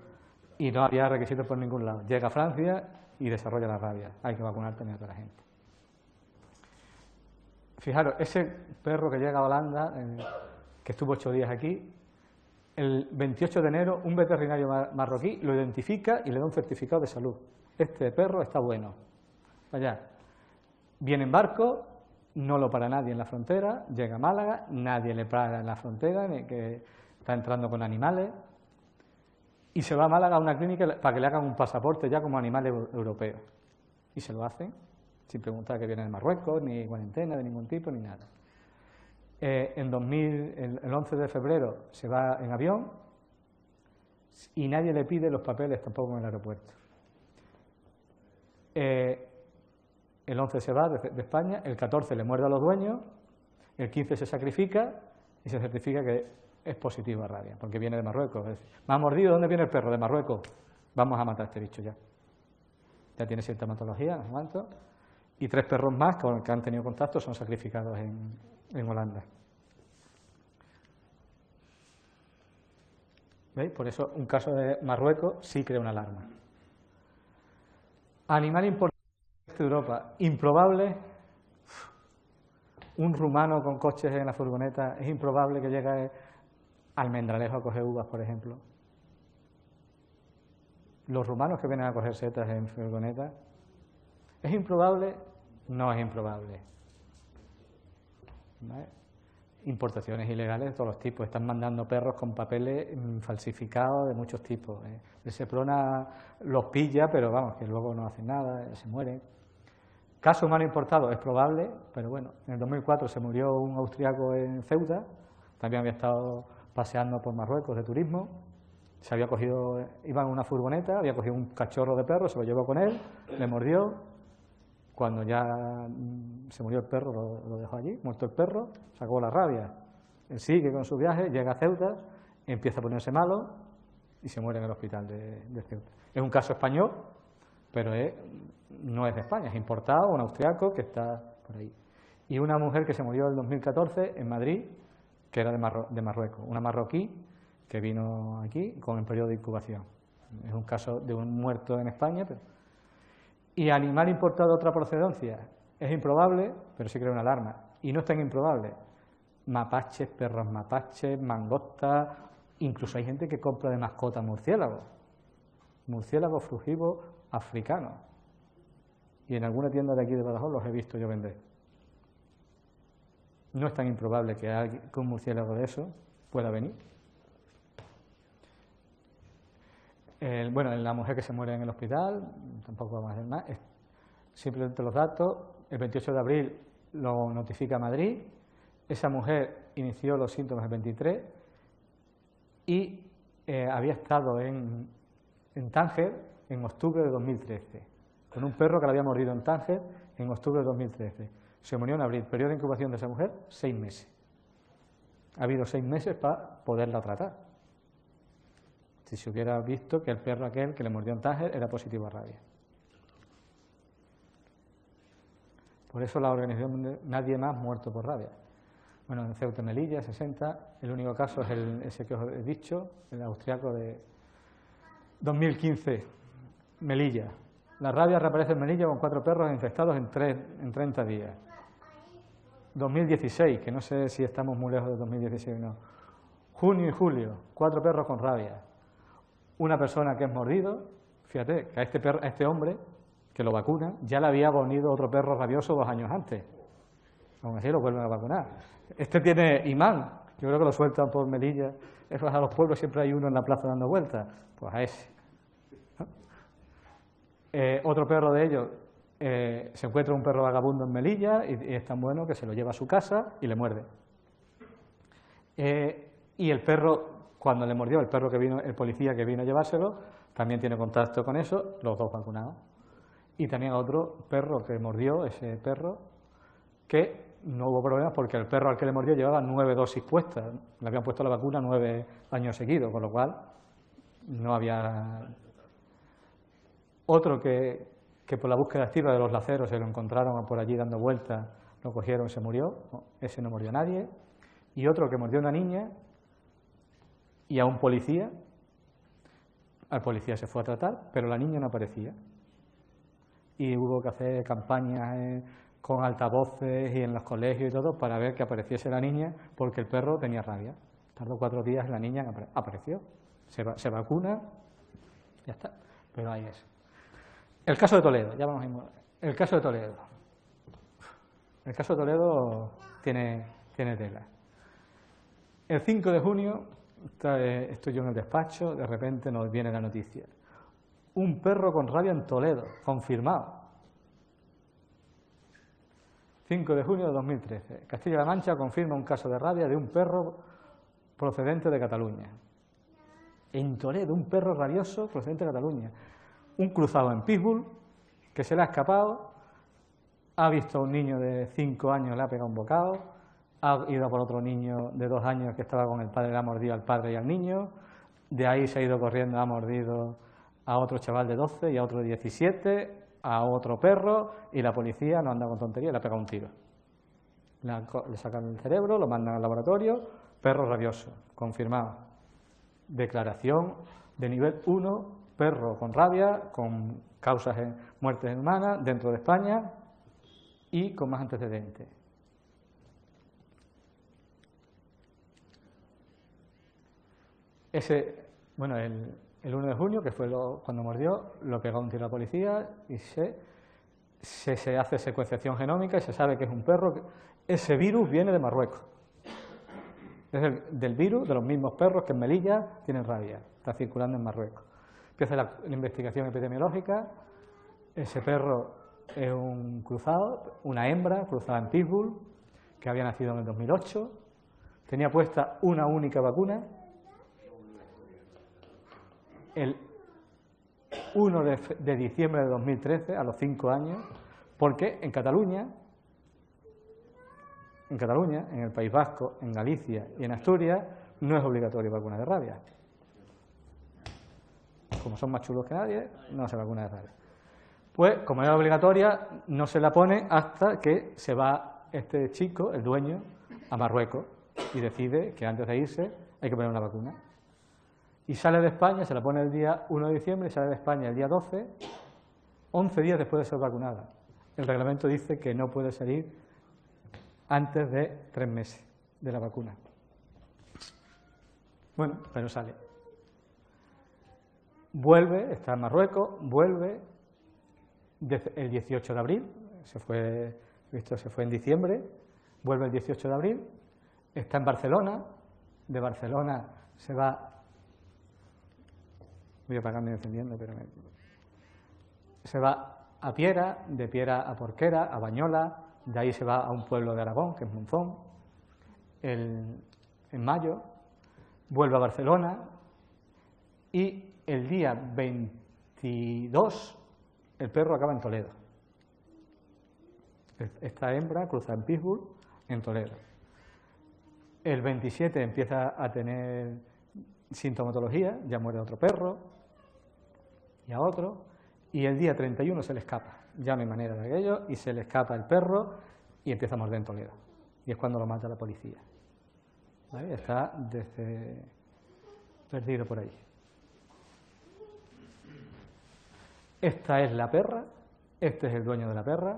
y no había requisitos por ningún lado. Llega a Francia y desarrolla la rabia. Hay que vacunar también a toda la gente. Fijaros, ese perro que llega a Holanda, que estuvo 8 días aquí, el 28 de enero un veterinario marroquí lo identifica y le da un certificado de salud. Este perro está bueno. Allá. Viene en barco, no lo para nadie en la frontera, llega a Málaga, nadie le para en la frontera, ni que está entrando con animales, y se va a Málaga a una clínica para que le hagan un pasaporte ya como animal europeo. Y se lo hacen, sin preguntar que viene de Marruecos, ni cuarentena de ningún tipo, ni nada. El 11 de febrero se va en avión y nadie le pide los papeles tampoco en el aeropuerto. El 11 se va de España, el 14 le muerde a los dueños, el 15 se sacrifica y se certifica que es positivo a rabia, porque viene de Marruecos. ¿Me ha mordido? ¿Dónde viene el perro? De Marruecos. Vamos a matar a este bicho ya. Ya tiene sintomatología, no sé cuánto. Y 3 perros más con los que han tenido contacto son sacrificados en Holanda. ¿Veis? Por eso un caso de Marruecos sí crea una alarma. Animal importante de Europa, improbable. Un rumano con coches en la furgoneta, es improbable que llegue a Almendralejo a coger uvas, por ejemplo. Los rumanos que vienen a coger setas en furgoneta, ¿es improbable? No es improbable. ¿Vale? Importaciones ilegales de todos los tipos, están mandando perros con papeles falsificados de muchos tipos. El Seprona los pilla, pero vamos, que luego no hacen nada, se mueren. Caso humano importado es probable, pero bueno, en el 2004 se murió un austriaco en Ceuta, también había estado paseando por Marruecos de turismo, se había cogido, iba en una furgoneta, había cogido un cachorro de perro, se lo llevó con él, le mordió, cuando ya se murió el perro lo dejó allí, muerto el perro, se acabó la rabia. Él sigue con su viaje, llega a Ceuta, empieza a ponerse malo y se muere en el hospital de Ceuta. Es un caso español, pero no es de España, es importado, un austriaco que está por ahí. Y una mujer que se murió en 2014 en Madrid, que era de Marruecos, una marroquí que vino aquí con el periodo de incubación. Es un caso de un muerto en España. Y animal importado de otra procedencia, es improbable, pero sí crea una alarma. Y no es tan improbable. Mapaches, perros mapaches, mangostas, incluso hay gente que compra de mascota murciélagos frugívos africanos. Y en alguna tienda de aquí de Badajoz los he visto yo vender. No es tan improbable que un murciélago de eso pueda venir. Bueno, la mujer que se muere en el hospital, tampoco vamos a hacer más, simplemente los datos. El 28 de abril lo notifica Madrid, esa mujer inició los síntomas el 23 y había estado en Tánger en octubre de 2013, con un perro que la había mordido en Tánger en octubre de 2013. Se murió en abril, periodo de incubación de esa mujer, 6 meses. Ha habido 6 meses para poderla tratar. Si se hubiera visto que el perro aquel que le mordió en Tánger era positivo a rabia. Por eso la organización Nadie Más Muerto por Rabia. Bueno, en Ceuta y Melilla, 60, el único caso es ese que os he dicho, el austriaco de 2015, Melilla. La rabia reaparece en Melilla con 4 perros infectados en 30 días. 2016, que no sé si estamos muy lejos de 2016 o no. Junio y julio, 4 perros con rabia. Una persona que es mordido, fíjate, que a este hombre que lo vacuna, ya le había mordido otro perro rabioso 2 años antes. Aún así lo vuelven a vacunar. Este tiene imán, yo creo que lo sueltan por Melilla. Eso a los pueblos siempre hay uno en la plaza dando vueltas, pues a ese. Otro perro de ellos, se encuentra un perro vagabundo en Melilla y es tan bueno que se lo lleva a su casa y le muerde. Y el perro, cuando le mordió, el perro que vino, el policía que vino a llevárselo, también tiene contacto con eso, los 2 vacunados. Y también otro perro que mordió, ese perro, que no hubo problemas porque el perro al que le mordió llevaba 9 dosis puestas, le habían puesto la vacuna 9 años seguidos, con lo cual no había... Otro que por la búsqueda activa de los laceros se lo encontraron por allí dando vueltas, lo cogieron y se murió, ese no mordió a nadie. Y otro que mordió a una niña y a un policía, al policía se fue a tratar, pero la niña no aparecía. Y hubo que hacer campañas con altavoces y en los colegios y todo para ver que apareciese la niña, porque el perro tenía rabia. Tardó 4 días y la niña apareció. Se vacuna, ya está. Pero ahí es. El caso de Toledo, ya vamos a ir. El caso de Toledo. El caso de Toledo tiene tela. El 5 de junio, estoy yo en el despacho, de repente nos viene la noticia. Un perro con rabia en Toledo, confirmado. 5 de junio de 2013. Castilla-La Mancha confirma un caso de rabia de un perro procedente de Cataluña. En Toledo, un perro rabioso procedente de Cataluña. Un cruzado en pitbull que se le ha escapado, ha visto a un niño de 5 años, le ha pegado un bocado, ha ido por otro niño de 2 años que estaba con el padre, le ha mordido al padre y al niño, de ahí se ha ido corriendo, ha mordido a otro chaval de 12 y a otro de 17, a otro perro, y la policía no anda con tontería, le ha pegado un tiro. Le sacan el cerebro, lo mandan al laboratorio, perro rabioso, confirmado. Declaración de nivel 1, perro con rabia, con causas de muertes humanas dentro de España y con más antecedentes. Bueno, el 1 de junio, que fue cuando mordió, lo pegó un tiro a la policía y se hace secuenciación genómica y se sabe que es un perro. Ese virus viene de Marruecos. Es del virus de los mismos perros que en Melilla tienen rabia. Está circulando en Marruecos. Empieza la investigación epidemiológica. Ese perro es un cruzado, una hembra cruzada en pitbull, que había nacido en el 2008. tenía puesta una única vacuna. El 1 de diciembre de 2013, a los 5 años, porque en Cataluña, en el País Vasco, en Galicia y en Asturias, no es obligatorio vacuna de rabia. Como son más chulos que nadie, no se vacuna de rabia. Pues, como era obligatoria, no se la pone hasta que se va este chico, el dueño, a Marruecos y decide que antes de irse hay que poner una vacuna. Y sale de España, se la pone el día 1 de diciembre y sale de España el día 12, 11 días después de ser vacunada. El reglamento dice que no puede salir antes de 3 meses de la vacuna. Bueno, pero sale. Vuelve, está en Marruecos, vuelve el 18 de abril, se fue en diciembre, vuelve el 18 de abril, está en Barcelona, de Barcelona se va, voy a apagarme encendiendo, pero se va a Piera, de Piera a Porquera, a Bañola, de ahí se va a un pueblo de Aragón, que es Monzón, en mayo, vuelve a Barcelona y el día 22 el perro acaba en Toledo. Esta hembra cruza en Pittsburgh, en Toledo. El 27 empieza a tener sintomatología, ya muere otro perro y a otro, y el día 31 se le escapa, ya no hay manera de aquello, y se le escapa el perro y empieza a morder en Toledo. Y es cuando lo mata la policía. ¿Vale? Está perdido por ahí. Esta es la perra, este es el dueño de la perra.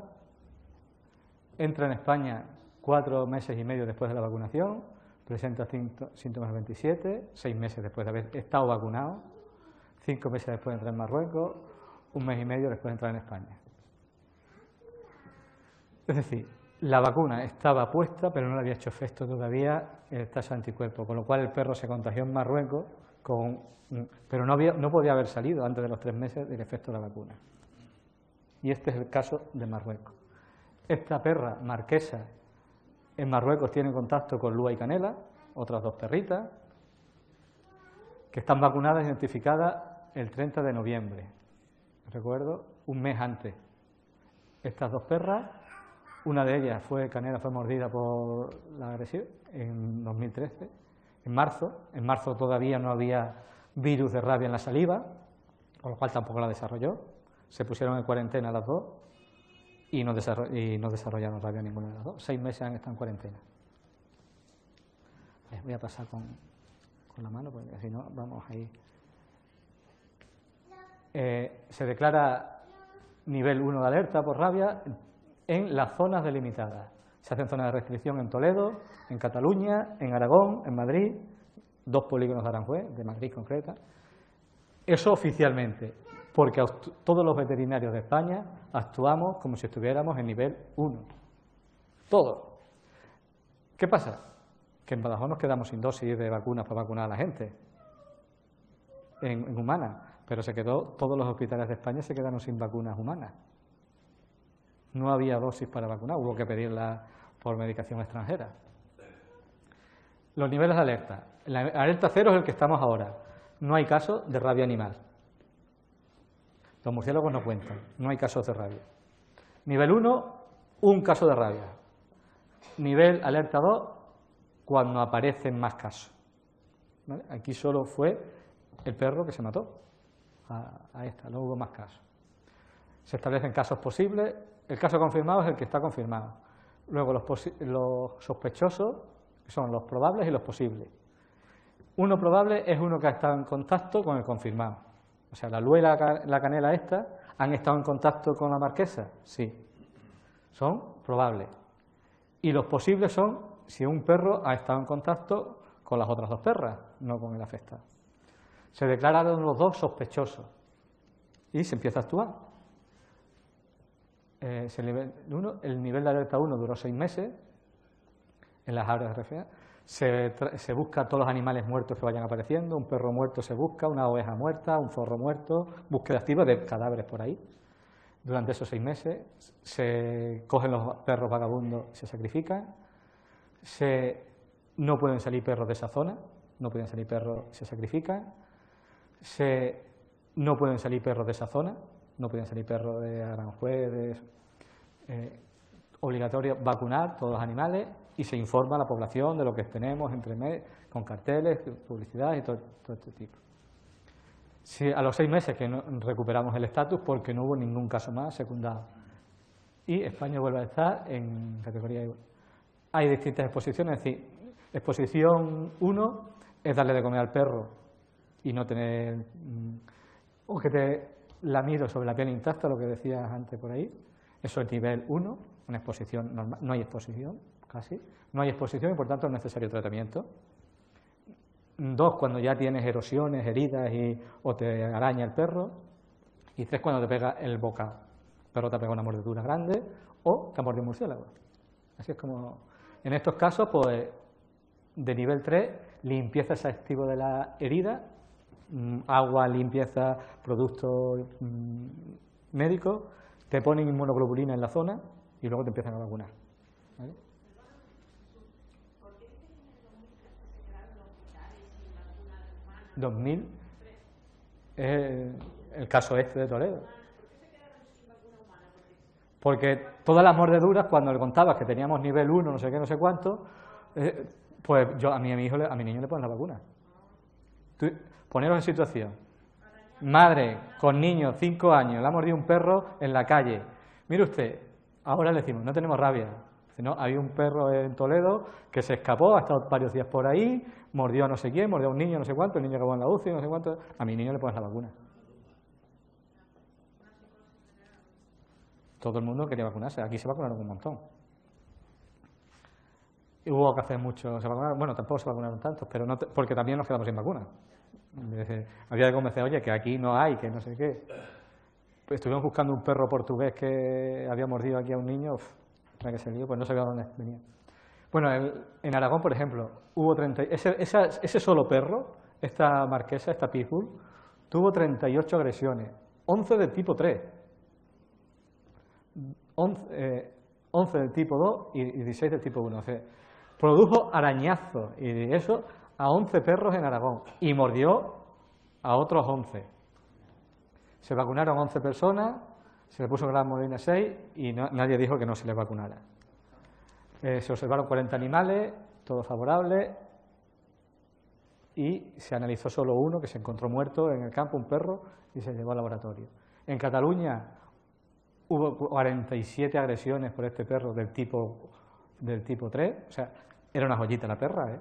Entra en España 4 meses y medio después de la vacunación, presenta síntomas el 27, 6 meses después de haber estado vacunado, 5 meses después de entrar en Marruecos, 1 mes y medio después de entrar en España. Es decir, la vacuna estaba puesta, pero no le había hecho efecto todavía el tasa de anticuerpos, con lo cual el perro se contagió en Marruecos, pero no podía haber salido antes de los 3 meses del efecto de la vacuna. Y este es el caso de Marruecos. Esta perra marquesa en Marruecos tiene contacto con Lua y Canela, otras 2 perritas, que están vacunadas, identificadas el 30 de noviembre. Recuerdo, 1 mes antes. Estas 2 perras, una de ellas Canela fue mordida por la agresión en 2013, en marzo todavía no había virus de rabia en la saliva, con lo cual tampoco la desarrolló, se pusieron en cuarentena las 2 y no desarrollaron rabia ninguna de las 2, 6 meses han estado en cuarentena. Voy a pasar con la mano, porque si no vamos ahí. Se declara nivel 1 de alerta por rabia en las zonas delimitadas. Se hacen zonas de restricción en Toledo, en Cataluña, en Aragón, en Madrid, 2 polígonos de Aranjuez, de Madrid concreta. Eso oficialmente, porque todos los veterinarios de España actuamos como si estuviéramos en nivel 1. Todos. ¿Qué pasa? Que en Badajoz nos quedamos sin dosis de vacunas para vacunar a la gente, en humanas, pero todos los hospitales de España se quedaron sin vacunas humanas. No había dosis para vacunar, hubo que pedirla por medicación extranjera. Los niveles de alerta. La alerta 0 es el que estamos ahora. No hay casos de rabia animal. Los murciélagos no cuentan, no hay casos de rabia. Nivel 1, 1 caso de rabia. Nivel alerta 2, cuando aparecen más casos. ¿Vale? Aquí solo fue el perro que se mató a esta, no hubo más casos. Se establecen casos posibles, el caso confirmado es el que está confirmado. Luego los sospechosos, que son los probables y los posibles. Uno probable es uno que ha estado en contacto con el confirmado. O sea, la Lua y la Canela esta, ¿han estado en contacto con la marquesa? Sí. Son probables. Y los posibles son si un perro ha estado en contacto con las otras 2 perras, no con el afectado. Se declararon los 2 sospechosos y se empieza a actuar. El nivel de alerta 1 duró 6 meses en las áreas de referencia. Se busca a todos los animales muertos que vayan apareciendo, un perro muerto se busca, una oveja muerta, un zorro muerto, búsqueda activa de cadáveres por ahí. Durante esos 6 meses se cogen los perros vagabundos y se sacrifican, se no pueden salir perros de esa zona, no pueden salir perros, se sacrifican. No pueden salir perros de esa zona, no pueden salir perros de Aranjuez, obligatorio vacunar todos los animales y se informa a la población de lo que tenemos con carteles, publicidad y todo este tipo. Si a los 6 meses que recuperamos el estatus porque no hubo ningún caso más secundado y España vuelve a estar en categoría igual. Hay distintas exposiciones, es decir, exposición 1 es darle de comer al perro y no tener o que te lamido sobre la piel intacta, lo que decías antes por ahí. Eso es nivel 1, una exposición normal. No hay exposición, casi. No hay exposición y por tanto es necesario tratamiento. 2, cuando ya tienes erosiones, heridas o te araña el perro. Y 3, cuando te pega el bocado. El perro te pega una mordedura grande o te ha mordido un murciélago. Así es como, en estos casos, pues, de nivel 3, limpieza exhaustivo de la herida, agua, limpieza, productos médicos, te ponen inmunoglobulina en la zona y luego te empiezan a vacunar. ¿Vale? ¿Por qué dicen que en el 2013 se quedaron los hospitales sin vacuna humana? 2000 es el caso este de Toledo. ¿Por qué se quedaron sin vacuna humana? Porque todas las mordeduras, cuando le contabas que teníamos nivel 1, no sé qué, no sé cuánto, pues yo a mi niño le ponen la vacuna. Poneros en situación. Madre con niño, 5 años, le ha mordido un perro en la calle. Mire usted, ahora le decimos, no tenemos rabia. No, había un perro en Toledo que se escapó, ha estado varios días por ahí, mordió a no sé quién, mordió a un niño no sé cuánto, el niño acabó en la UCI, no sé cuánto. A mi niño le pones la vacuna. Todo el mundo quería vacunarse, aquí se vacunaron un montón. Y hubo que hacer mucho, se vacunaron, bueno, tampoco se vacunaron tantos, pero no porque también nos quedamos sin vacuna. Había que convencer, oye, que aquí no hay, que no sé qué. Pues estuvimos buscando un perro portugués que había mordido aquí a un niño, que se lió, pues no sabía dónde venía. Bueno, en Aragón, por ejemplo, hubo ese solo perro, esta marquesa, esta pitbull, tuvo 38 agresiones, 11 del tipo 3, 11 del tipo 2 y 16 del tipo 1. O sea, produjo arañazos y de eso a 11 perros en Aragón y mordió a otros 11. Se vacunaron 11 personas, se le puso Gran Molina 6 y nadie dijo que no se les vacunara. Se observaron 40 animales, todos favorables, y se analizó solo uno que se encontró muerto en el campo, un perro, y se llevó al laboratorio. En Cataluña hubo 47 agresiones por este perro del tipo 3, o sea, era una joyita la perra,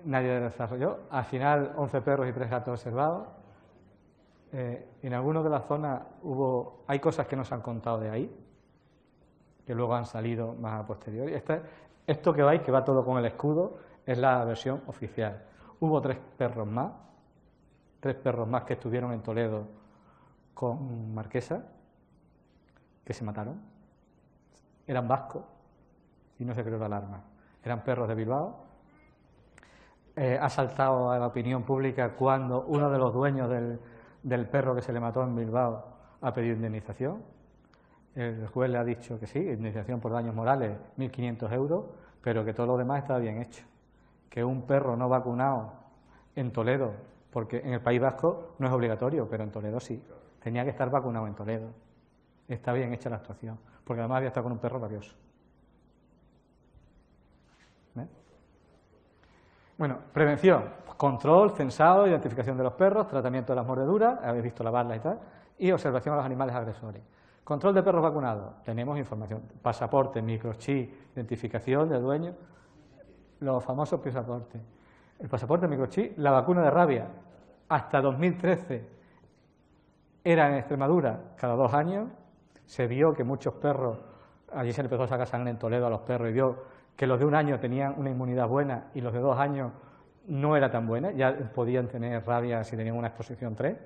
nadie desarrolló. Al final, 11 perros y 3 gatos observados. En algunas de las zonas hay cosas que no se han contado de ahí, que luego han salido más a posteriori. Esto que veis, que va todo con el escudo, es la versión oficial. Hubo 3 perros más que estuvieron en Toledo con Marquesa, que se mataron. Eran vascos y no se creó la alarma. Eran perros de Bilbao. Ha saltado a la opinión pública cuando uno de los dueños del perro que se le mató en Bilbao ha pedido indemnización. El juez le ha dicho que sí, indemnización por daños morales, 1.500 euros, pero que todo lo demás estaba bien hecho. Que un perro no vacunado en Toledo, porque en el País Vasco no es obligatorio, pero en Toledo sí, tenía que estar vacunado en Toledo. Está bien hecha la actuación, porque además había estado con un perro rabioso. ¿Ves? Bueno, prevención, control, censado, identificación de los perros, tratamiento de las mordeduras, habéis visto lavarlas y tal, y observación a los animales agresores. Control de perros vacunados, tenemos información, pasaporte, microchip, identificación del dueño, los famosos pasaportes. El pasaporte, microchip, la vacuna de rabia, hasta 2013 era en Extremadura cada 2 años, se vio que muchos perros, allí se le empezó a sacar sangre en Toledo a los perros y vio que los de 1 año tenían una inmunidad buena y los de 2 años no era tan buena, ya podían tener rabia si tenían una exposición 3,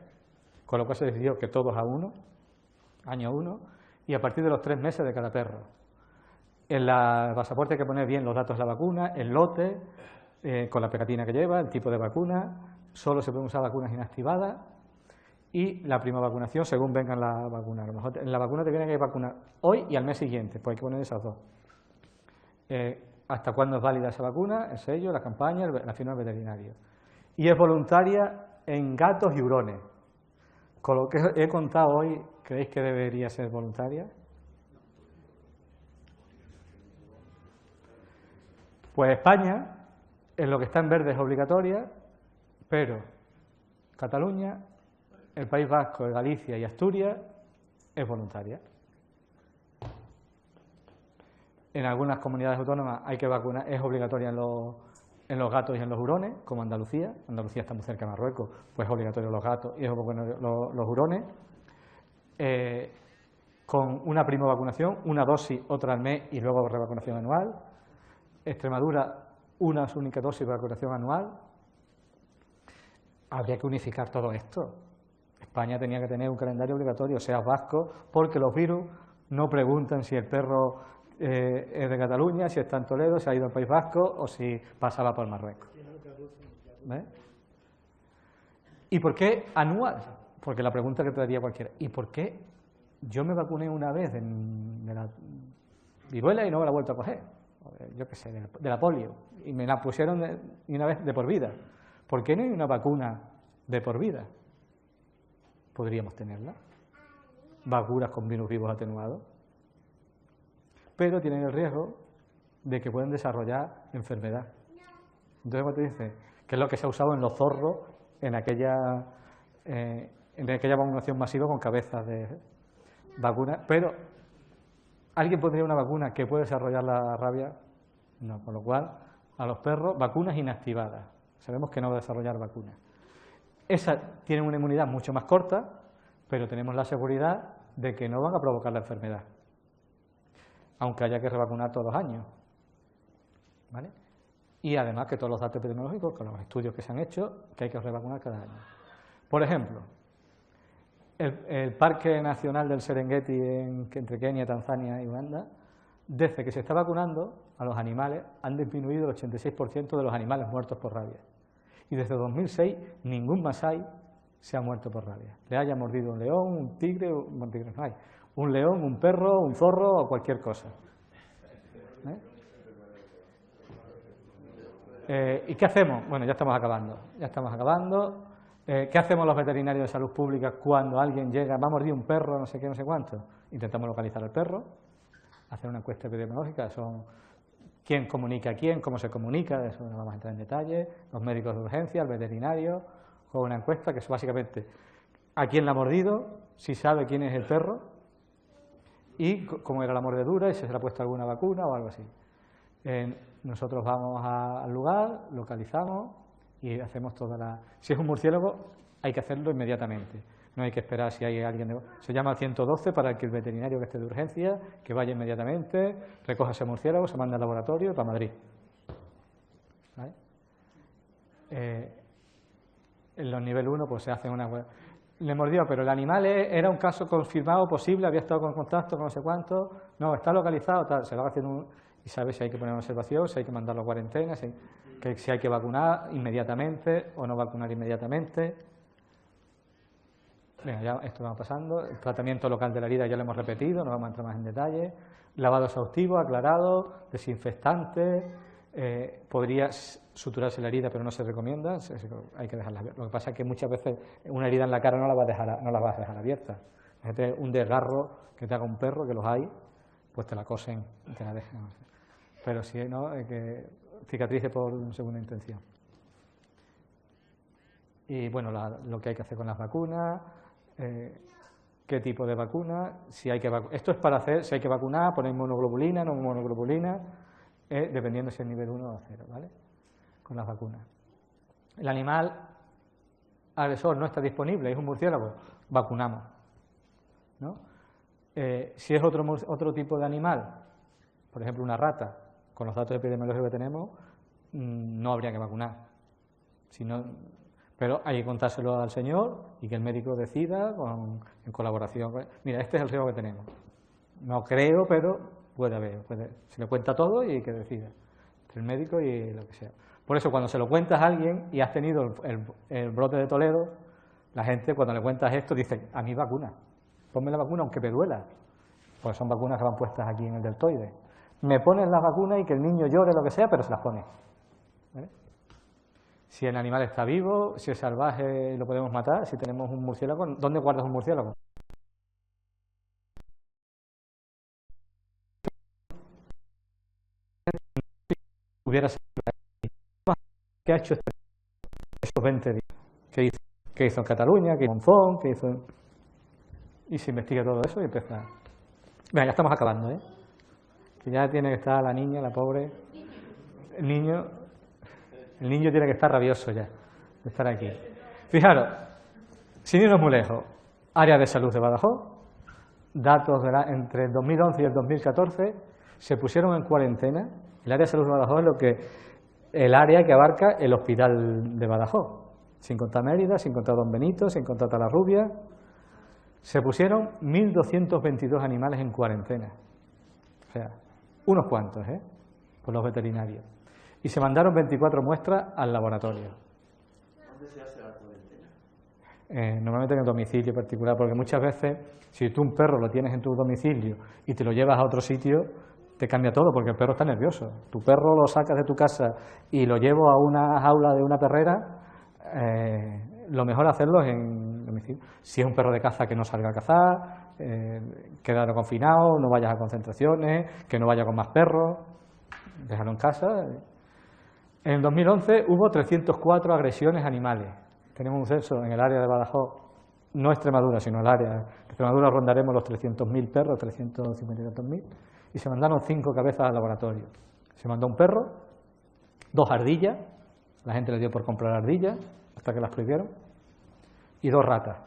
con lo cual se decidió que todos a 1, año 1, y a partir de los 3 meses de cada perro. En el pasaporte hay que poner bien los datos de la vacuna, el lote, con la pegatina que lleva, el tipo de vacuna, solo se pueden usar vacunas inactivadas y la prima vacunación según vengan las vacunas. A lo mejor en la vacuna te vienen que vacunar hoy y al mes siguiente, pues hay que poner esas dos. ¿Hasta cuándo es válida esa vacuna? El sello, la campaña, la firma del veterinario. Y es voluntaria en gatos y hurones. Con lo que he contado hoy, ¿creéis que debería ser voluntaria? Pues España, en lo que está en verde es obligatoria, pero Cataluña, el País Vasco, Galicia y Asturias es voluntaria. En algunas comunidades autónomas hay que vacunar, es obligatoria en los gatos y en los hurones, como Andalucía. Andalucía está muy cerca de Marruecos, pues es obligatorio los gatos y es obligatorio los hurones. Con una prima vacunación, una dosis, otra al mes y luego revacunación anual. Extremadura, una única dosis de vacunación anual. Habría que unificar todo esto. España tenía que tener un calendario obligatorio, sea vasco, porque los virus no preguntan si el perro es de Cataluña, si está en Toledo, si ha ido al País Vasco o si pasaba por Marruecos. ¿Ves? ¿Y por qué anual? Porque la pregunta que te daría cualquiera. ¿Y por qué yo me vacuné una vez de la viruela y no me la he vuelto a coger? Yo qué sé, de la polio. Y me la pusieron una vez de por vida. ¿Por qué no hay una vacuna de por vida? Podríamos tenerla. Vacunas con virus vivos atenuados. Pero tienen el riesgo de que pueden desarrollar enfermedad. Entonces, como te dice, que es lo que se ha usado en los zorros en aquella vacunación masiva con cabezas de vacunas. Pero, ¿alguien pondría una vacuna que puede desarrollar la rabia? No, con lo cual, a los perros, vacunas inactivadas. Sabemos que no va a desarrollar vacunas. Esas tienen una inmunidad mucho más corta, pero tenemos la seguridad de que no van a provocar la enfermedad, aunque haya que revacunar todos los años. ¿Vale? Y además que todos los datos epidemiológicos, con los estudios que se han hecho, que hay que revacunar cada año. Por ejemplo, el Parque Nacional del Serengeti entre Kenia, Tanzania y Uganda, desde que se está vacunando a los animales, han disminuido el 86% de los animales muertos por rabia. Y desde 2006 ningún masái se ha muerto por rabia. Le haya mordido un león, un tigre no hay. Un león, un perro, un zorro o cualquier cosa. ¿Y qué hacemos? Bueno, ya estamos acabando. ¿Qué hacemos los veterinarios de salud pública cuando alguien llega, va a mordir un perro, no sé qué, no sé cuánto? Intentamos localizar al perro, hacer una encuesta epidemiológica, son quién comunica a quién, cómo se comunica, de eso no vamos a entrar en detalle, los médicos de urgencia, el veterinario, con una encuesta que es básicamente a quién la ha mordido, si sabe quién es el perro y cómo era la mordedura y si se le ha puesto alguna vacuna o algo así. Nosotros vamos al lugar, localizamos y hacemos toda la... Si es un murciélago, hay que hacerlo inmediatamente. No hay que esperar si hay alguien... Se llama al 112 para que el veterinario que esté de urgencia, que vaya inmediatamente, recoja ese murciélago, se manda al laboratorio para Madrid. ¿Vale? En los nivel 1 pues se hace una... Le mordió, pero el animal era un caso confirmado, posible, había estado con contacto con no sé cuánto, no, está localizado, tal, se lo va haciendo y sabe si hay que poner una observación, si hay que mandarlo a cuarentena, si hay que vacunar inmediatamente o no vacunar inmediatamente. Venga, ya esto va pasando. El tratamiento local de la herida ya lo hemos repetido, no vamos a entrar más en detalle. Lavado exhaustivo, aclarado, desinfectante. Podría suturarse la herida, pero no se recomienda, hay que dejarla abierta. Lo que pasa es que muchas veces una herida en la cara no la vas a dejar abierta. Fíjate, un desgarro que te haga un perro, que los hay, pues te la cosen y te la dejan. Pero si no, que cicatrice por segunda intención. Y bueno, lo que hay que hacer con las vacunas, qué tipo de vacuna, si hay que esto es para hacer, si hay que vacunar, poner monoglobulina, no monoglobulina, dependiendo si es nivel 1 o 0, ¿vale? Con las vacunas. El animal agresor no está disponible, es un murciélago, vacunamos, ¿no? Si es otro tipo de animal, por ejemplo una rata, con los datos epidemiológicos que tenemos, no habría que vacunar. Pero hay que contárselo al señor y que el médico decida en colaboración. Mira, este es el riesgo que tenemos. No creo, pero puede haber. Se le cuenta todo y que decida. Entre el médico y lo que sea. Por eso, cuando se lo cuentas a alguien y has tenido el brote de Toledo, La gente cuando le cuentas esto dice, a mí vacuna, ponme la vacuna aunque me duela, pues son vacunas que van puestas aquí en el deltoide. Me ponen las vacunas y que el niño llore, lo que sea, pero se las pone. ¿Vale? Si el animal está vivo, si es salvaje lo podemos matar, si tenemos un murciélago, ¿dónde guardas un murciélago? Hubiera sido ¿qué ha hecho estos 20 días? ¿Qué hizo en Cataluña? ¿Qué hizo en Monzón? ¿Qué hizo en... Y se investiga todo eso y empieza... Venga, ya estamos acabando, ¿eh? Que ya tiene que estar la niña, la pobre... El niño tiene que estar rabioso ya, de estar aquí. Fijaros, sin irnos muy lejos, área de salud de Badajoz, datos entre el 2011 y el 2014, se pusieron en cuarentena. El área de salud de Badajoz es el área que abarca el hospital de Badajoz, sin contar Mérida, sin contar Don Benito, sin contar Talarrubia. Se pusieron 1.222 animales en cuarentena, o sea, unos cuantos, por los veterinarios. Y se mandaron 24 muestras al laboratorio. ¿Dónde se hace la cuarentena? Normalmente en el domicilio particular, porque muchas veces, si tú un perro lo tienes en tu domicilio y te lo llevas a otro sitio, te cambia todo, porque el perro está nervioso. Tu perro lo sacas de tu casa y lo llevo a una jaula de una perrera, lo mejor hacerlo es en domicilio. Si es un perro de caza, que no salga a cazar, quédalo confinado, no vayas a concentraciones, que no vaya con más perros, déjalo en casa. En el 2011 hubo 304 agresiones animales. Tenemos un censo en el área de Badajoz, no Extremadura, sino el área. En Extremadura rondaremos los 300.000 perros, 350.000, y se mandaron 5 cabezas al laboratorio. Se mandó un perro, 2 ardillas, la gente le dio por comprar ardillas, hasta que las prohibieron, y 2 ratas.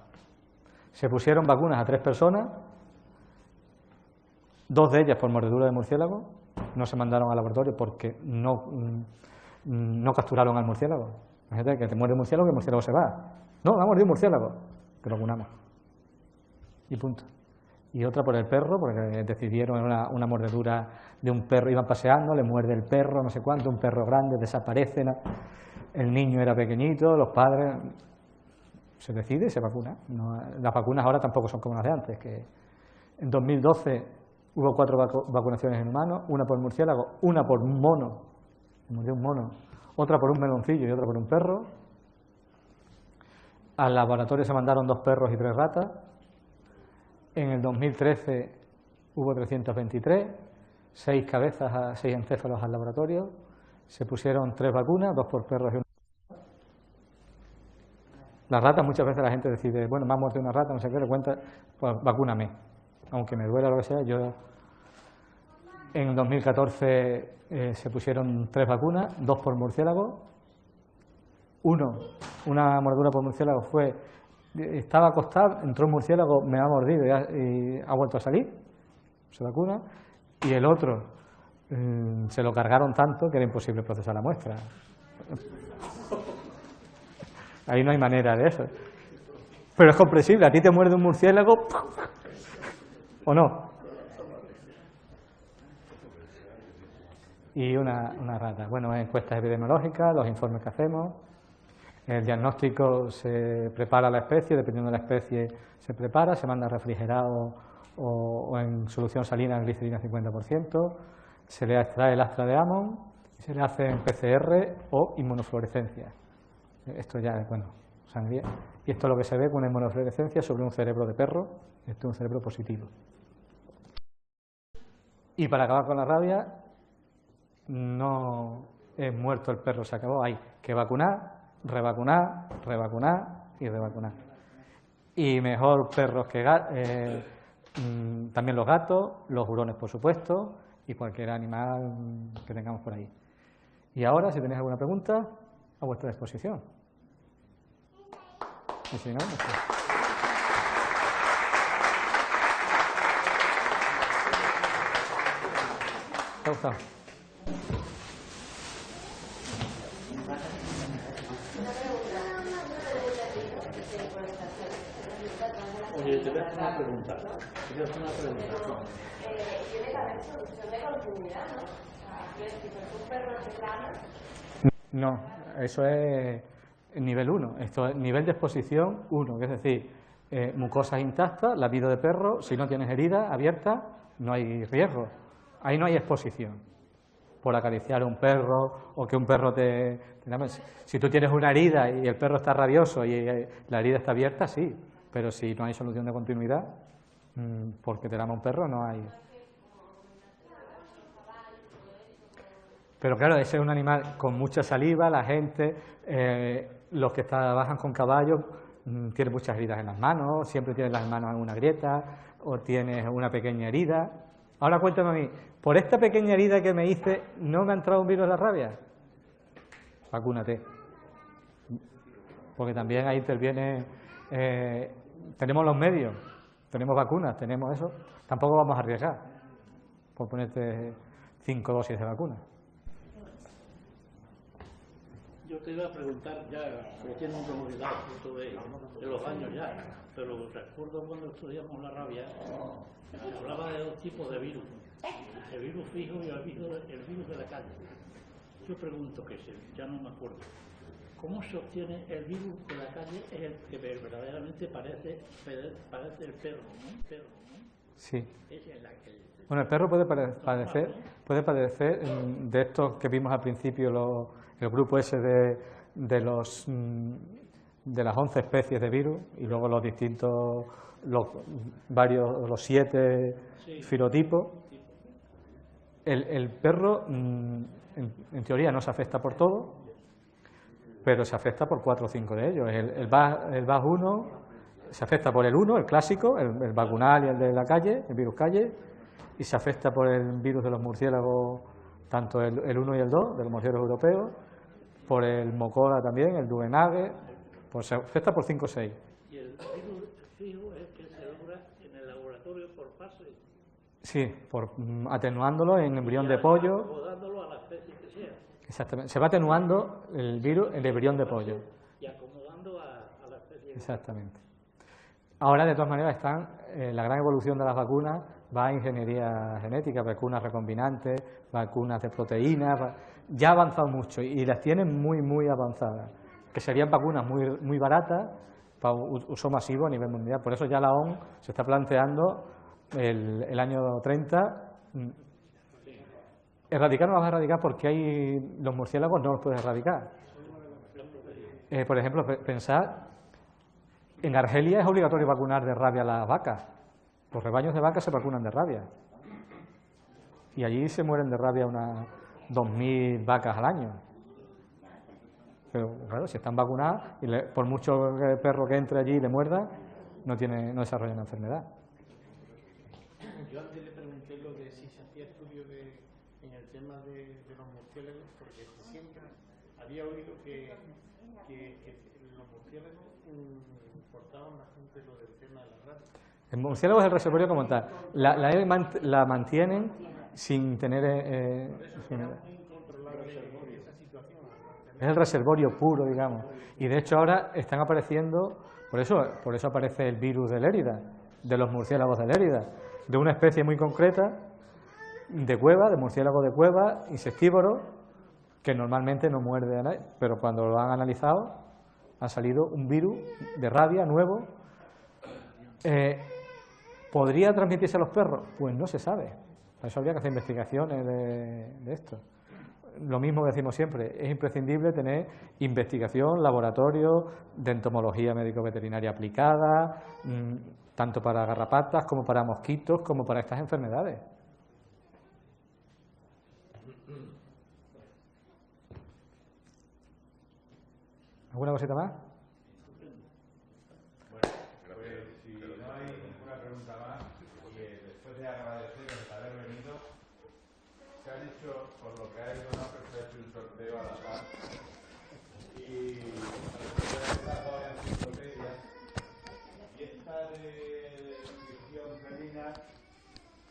Se pusieron vacunas a 3 personas, 2 de ellas por mordedura de murciélago, no se mandaron al laboratorio porque no capturaron al murciélago. Imagínate que te muerde un murciélago y el murciélago se va. No, me ha mordido un murciélago, te lo vacunamos. Y punto. Y otra por el perro, porque decidieron una mordedura de un perro, iban paseando, le muerde el perro, no sé cuánto, un perro grande, desaparece, el niño era pequeñito, los padres... Se decide y se vacuna. Las vacunas ahora tampoco son como las de antes, que en 2012 hubo 4 vacunaciones en humanos, una por murciélago, una por mono, murió un mono, otra por un meloncillo y otra por un perro. Al laboratorio se mandaron 2 perros y 3 ratas. En el 2013 hubo 323, 6 cabezas, 6 encéfalos al laboratorio. Se pusieron 3 vacunas, 2 por perros y una. Las ratas, muchas veces la gente decide, bueno, me ha muerto una rata, no sé qué, le cuenta, pues vacúname. Aunque me duela lo que sea, yo... En el 2014 se pusieron 3 vacunas, 2 por murciélago. Una mordedura por murciélago fue, estaba acostado, entró un murciélago, me ha mordido y ha vuelto a salir, se vacuna. Y el otro, se lo cargaron tanto que era imposible procesar la muestra. Ahí no hay manera de eso. Pero es comprensible, a ti te muerde un murciélago, ¿o no? Y una rata. Bueno, encuestas epidemiológicas, los informes que hacemos, el diagnóstico, se prepara la especie, dependiendo de la especie se prepara, se manda refrigerado o en solución salina en glicerina 50%, se le extrae el astra de Hammond y se le hace en PCR o inmunofluorescencia. Esto ya es, bueno, sangría. Y esto es lo que se ve con una inmunofluorescencia sobre un cerebro de perro, esto es un cerebro positivo. Y para acabar con la rabia, no es muerto el perro, se acabó, hay que vacunar, revacunar, revacunar y revacunar. Y mejor perros que gatos, también los gatos, los hurones por supuesto, y cualquier animal que tengamos por ahí. Y ahora, si tenéis alguna pregunta, a vuestra disposición. Y si no, pues... ¿Te ha gustado? Oye, te voy a hacer una pregunta. Tiene que haber solución de continuidad, ¿no? O sea, si un perro se plana... No, eso es Nivel 1, esto es nivel de exposición 1, que es decir, mucosas intactas, latido de perro, si no tienes herida abierta, no hay riesgo, ahí no hay exposición por acariciar a un perro o que un perro Si tú tienes una herida y el perro está rabioso y la herida está abierta, sí, pero si no hay solución de continuidad, porque te lama un perro, no hay. Pero claro, ese es un animal con mucha saliva, la gente, los que trabajan con caballos, tienen muchas heridas en las manos, siempre tienen las manos en una grieta o tienes una pequeña herida. Ahora cuéntame a mí, por esta pequeña herida que me hice, ¿no me ha entrado un virus de la rabia? Vacúnate. Porque también ahí interviene, tenemos los medios, tenemos vacunas, tenemos eso, tampoco vamos a arriesgar por ponerte 5 dosis de vacuna. Yo te iba a preguntar ya, porque tiene una comodidad fruto de los años ya, pero recuerdo cuando estudiamos la rabia, se hablaba de 2 tipos de virus, el virus fijo y el virus de la calle. Yo pregunto que ya no me acuerdo. ¿Cómo se obtiene el virus de la calle? Es el que verdaderamente parece el perro, ¿no? Sí. Es Bueno, el perro puede padecer de estos que vimos al principio, el grupo ese de las 11 especies de virus y luego los distintos, los 7 filotipos. El perro, en teoría, no se afecta por todo, pero se afecta por 4 o 5 de ellos. El VAS1 se afecta por el 1, el clásico, el vacunal y el de la calle, el virus calle, y se afecta por el virus de los murciélagos, tanto el 1 y el 2, de los murciélagos europeos, por el mocola también, el duenage, pues se afecta por 5 o 6. ¿Y el virus fijo es que se logra en el laboratorio por fase? Sí, atenuándolo en embrión de pollo. Acomodándolo a la especie que sea. Exactamente, se va atenuando el virus en el embrión de pollo. Y acomodando a la especie. Exactamente. Ahora, de todas maneras, la gran evolución de las vacunas va a ingeniería genética, vacunas recombinantes, vacunas de proteínas, ya ha avanzado mucho y las tienen muy, muy avanzadas, que serían vacunas muy baratas para uso masivo a nivel mundial. Por eso ya la OMS se está planteando el año 30, erradicar no las va a erradicar porque los murciélagos no los puedes erradicar. Por ejemplo, pensar, en Argelia es obligatorio vacunar de rabia a las vacas. Los rebaños de vacas se vacunan de rabia. Y allí se mueren de rabia unas 2.000 vacas al año. Pero claro, si están vacunadas, por mucho perro que entre allí y le muerda, no desarrolla una enfermedad. Yo antes le pregunté lo de si se hacía estudio en el tema de los murciélagos, porque siempre había oído que los murciélagos importaban bastante lo del tema de la rabia. El murciélago es el reservorio como tal. La mantienen sin tener... es el reservorio puro, digamos. Y de hecho ahora están apareciendo, por eso aparece el virus de Lérida, de los murciélagos de Lérida, de una especie muy concreta de cueva, de murciélago de cueva, insectívoro, que normalmente no muerde a nadie, pero cuando lo han analizado ha salido un virus de rabia nuevo. ¿Podría transmitirse a los perros? Pues no se sabe. Por eso habría que hacer investigaciones de esto. Lo mismo que decimos siempre, es imprescindible tener investigación, laboratorio de entomología médico-veterinaria aplicada, tanto para garrapatas como para mosquitos, como para estas enfermedades. ¿Alguna cosita más? Bueno, pues si no hay ninguna pregunta más, después de agradeceros el haber venido, se han hecho, por lo que hay, una ofrecer un sorteo a la paz y a las enciclopedias. Y esta de inscripción felina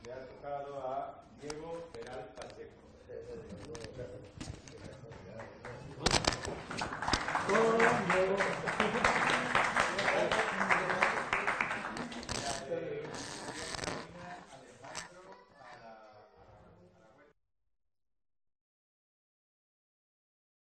le ha tocado a